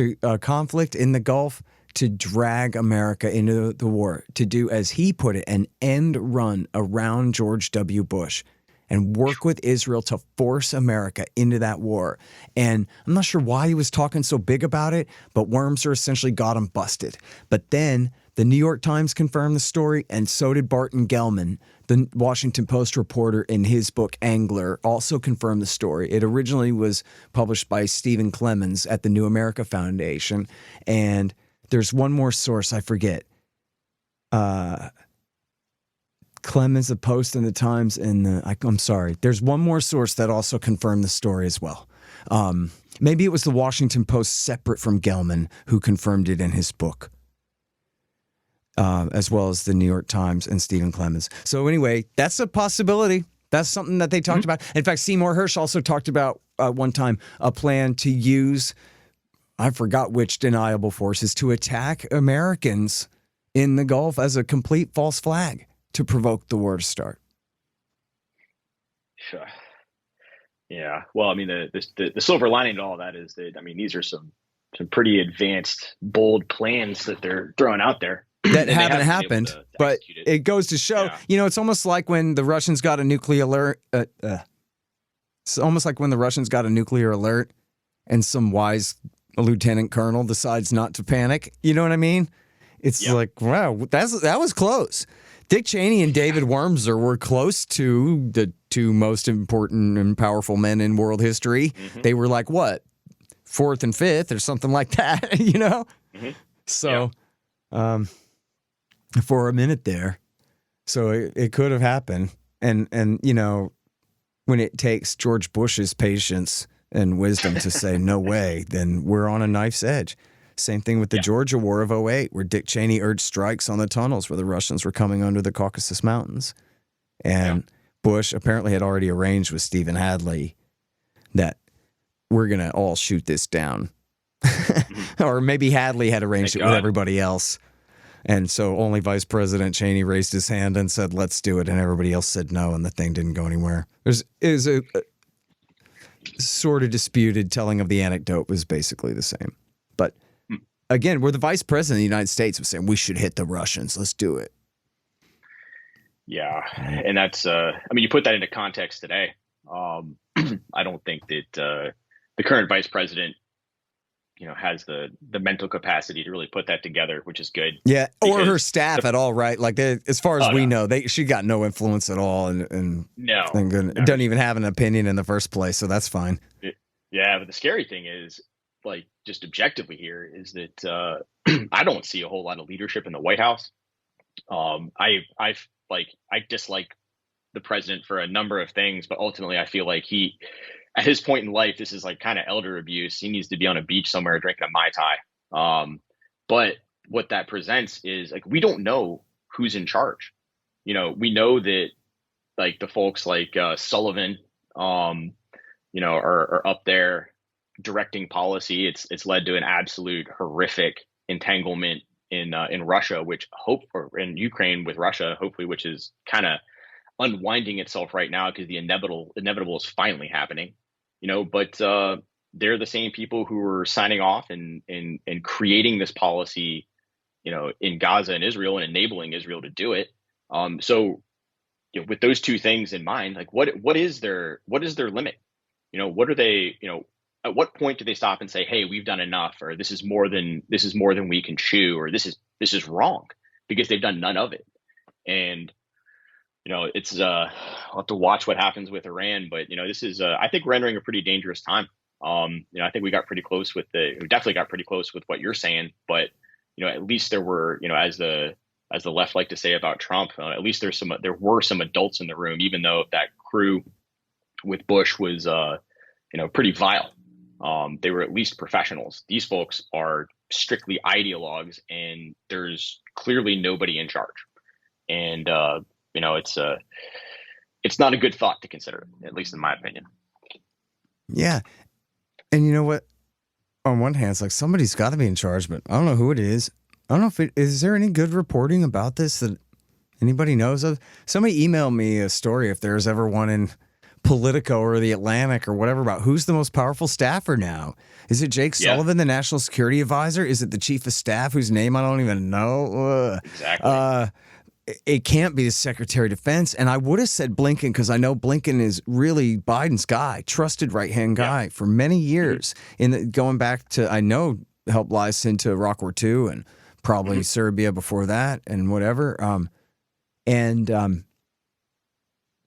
conflict in the Gulf, to drag America into the war, to do, as he put it, an end run around George W. Bush, and work with Israel to force America into that war. And I'm not sure why he was talking so big about it, but Wormser essentially got him busted. But then the New York Times confirmed the story, and so did Barton Gellman, the Washington Post reporter, in his book Angler, also confirmed the story. It originally was published by Stephen Clemens at the New America Foundation. And there's one more source, I forget. Clemens, the Post, and the Times, and I'm sorry. There's one more source that also confirmed the story as well. Maybe it was the Washington Post, separate from Gellman, who confirmed it in his book, as well as the New York Times and Stephen Clemens. So anyway, that's a possibility. That's something that they talked about. In fact, Seymour Hersh also talked about one time a plan to use, I forgot which deniable forces, to attack Americans in the Gulf as a complete false flag, to provoke the war to start. Sure. Yeah. Well, I mean, the silver lining to all that is that, these are some pretty advanced, bold plans that they're throwing out there that haven't happened, but it goes to show, it's almost like when the Russians got a nuclear alert. It's almost like when the Russians got a nuclear alert and some wise lieutenant colonel decides not to panic. You know what I mean? It's like, wow, that was close. Dick Cheney and David Wormser were close to the two most important and powerful men in world history. They were like, what, 4th and 5th or something like that, So for a minute there. So it could have happened. And when it takes George Bush's patience and wisdom to say, no way, then we're on a knife's edge. Same thing with the Georgia War of '08, where Dick Cheney urged strikes on the tunnels where the Russians were coming under the Caucasus Mountains. And Bush apparently had already arranged with Stephen Hadley that we're going to all shoot this down. Or maybe Hadley had arranged it with everybody else. And so only Vice President Cheney raised his hand and said, let's do it. And everybody else said no, and the thing didn't go anywhere. It was a sort of disputed telling of the anecdote was basically the same. But again, where the Vice President of the United States was saying, we should hit the Russians. Let's do it. Yeah. And that's, you put that into context today. I don't think that the current Vice President has the mental capacity to really put that together, which is good. Yeah, or her staff at all, right? Like, as far as we know, she got no influence at all, and doesn't even have an opinion in the first place, so that's fine. Yeah, but the scary thing is, like, just objectively here, is that I don't see a whole lot of leadership in the White House. I dislike the president for a number of things, but ultimately I feel like at his point in life, this is like kind of elder abuse. He needs to be on a beach somewhere drinking a Mai Tai. But what that presents is, like, we don't know who's in charge. We know that, like, the folks like Sullivan, are up there directing policy. It's led to an absolute horrific entanglement in Russia, or in Ukraine with Russia, hopefully, which is kind of unwinding itself right now because the inevitable is finally happening. But they're the same people who were signing off and creating this policy, in Gaza and Israel, and enabling Israel to do it. So, with those two things in mind, like, what is their limit? What are they? At what point do they stop and say, "Hey, we've done enough," or "This is more than we can chew," or "This is wrong," because they've done none of it. And it's I'll have to watch what happens with Iran, but this is I think we're entering a pretty dangerous time. I think we definitely got pretty close with what you're saying, but at least there were, as the left like to say about Trump, at least there were some adults in the room, even though that crew with Bush was pretty vile. They were at least professionals. These folks are strictly ideologues, and there's clearly nobody in charge. And it's not a good thought to consider, at least in my opinion. Yeah. And you know what? On one hand, it's like somebody's got to be in charge, but I don't know who it is. I don't know is there any good reporting about this that anybody knows of? Somebody emailed me a story if there's ever one in Politico or the Atlantic or whatever about who's the most powerful staffer now. Is it Jake Sullivan, the National Security Advisor? Is it the Chief of Staff whose name I don't even know? Exactly. It can't be the Secretary of Defense. And I would have said Blinken because I know Blinken is really Biden's guy, trusted right-hand guy for many years. Going back to, I know, helped lies into World War II and probably Serbia before that and whatever.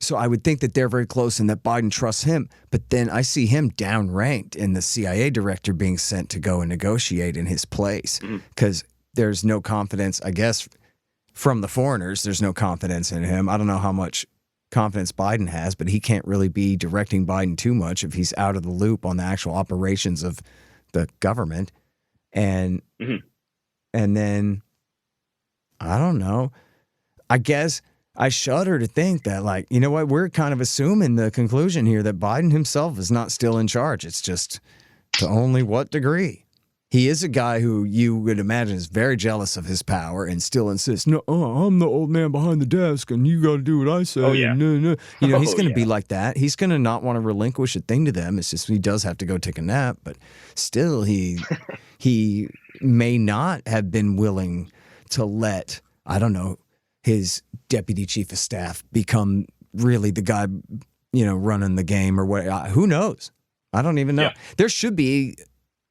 So I would think that they're very close and that Biden trusts him. But then I see him downranked in the CIA director being sent to go and negotiate in his place because there's no confidence, I guess, from the foreigners. There's no confidence in him. I don't know how much confidence Biden has, but he can't really be directing Biden too much if he's out of the loop on the actual operations of the government. And then, I don't know. I guess I shudder to think that, like, you know what, we're kind of assuming the conclusion here that Biden himself is not still in charge. It's just to only what degree. He is a guy who you would imagine is very jealous of his power and still insists, no, I'm the old man behind the desk and you got to do what I say. Oh, yeah. No. He's going to be like that. He's going to not want to relinquish a thing to them. It's just he does have to go take a nap, but still he may not have been willing to let, I don't know, his deputy chief of staff become really the guy, running the game or what. Who knows? I don't even know. Yeah. There should be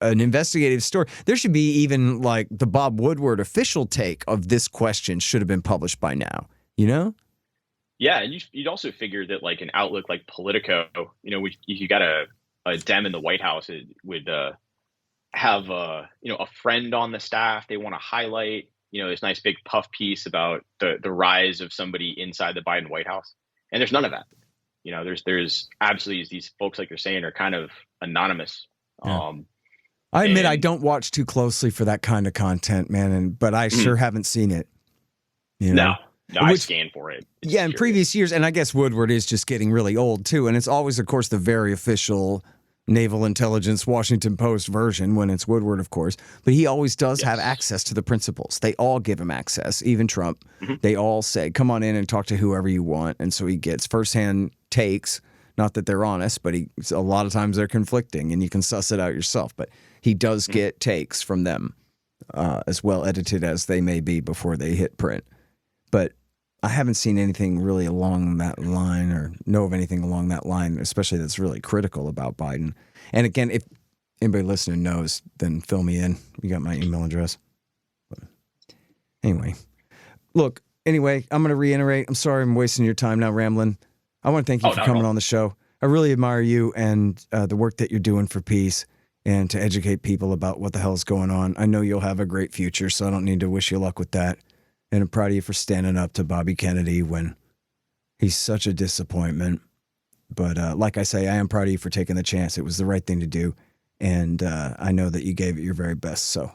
an investigative story. There should be even like the Bob Woodward official take of this question should have been published by now, Yeah, and you'd also figure that, like, an outlook like Politico, if you got a Dem in the White House, it would have a friend on the staff they want to highlight, this nice big puff piece about the rise of somebody inside the Biden White House. And there's none of that. There's absolutely, these folks, like you're saying, are kind of anonymous. Yeah. I admit I don't watch too closely for that kind of content, man, but I sure haven't seen it. No, I scan for it. It's in previous years, and I guess Woodward is just getting really old too, and it's always, of course, the very official Naval Intelligence Washington Post version when it's Woodward, of course, but he always does have access to the principals. They all give him access, even Trump. They all say, come on in and talk to whoever you want, and so he gets firsthand takes. Not that they're honest, but a lot of times they're conflicting, and you can suss it out yourself. But he does get takes from them, as well edited as they may be before they hit print. But I haven't seen anything really along that line or know of anything along that line, especially that's really critical about Biden. And again, anybody listening knows, then fill me in. You got my email address. But anyway, look, I'm going to reiterate. I'm sorry I'm wasting your time now rambling. I want to thank you for coming on the show. I really admire you and the work that you're doing for peace and to educate people about what the hell is going on. I know you'll have a great future, so I don't need to wish you luck with that. And I'm proud of you for standing up to Bobby Kennedy when he's such a disappointment. But like I say, I am proud of you for taking the chance. It was the right thing to do. And I know that you gave it your very best. So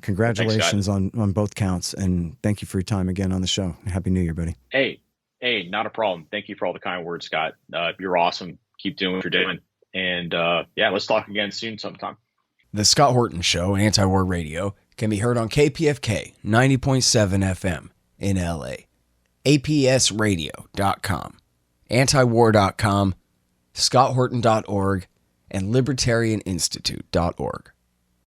congratulations on both counts. And thank you for your time again on the show. Happy New Year, buddy. Hey, not a problem. Thank you for all the kind words, Scott. You're awesome. Keep doing what you're doing. And let's talk again soon sometime. The Scott Horton Show, Anti-War Radio, can be heard on KPFK 90.7 FM in LA, APSradio.com, antiwar.com, scotthorton.org, and libertarianinstitute.org.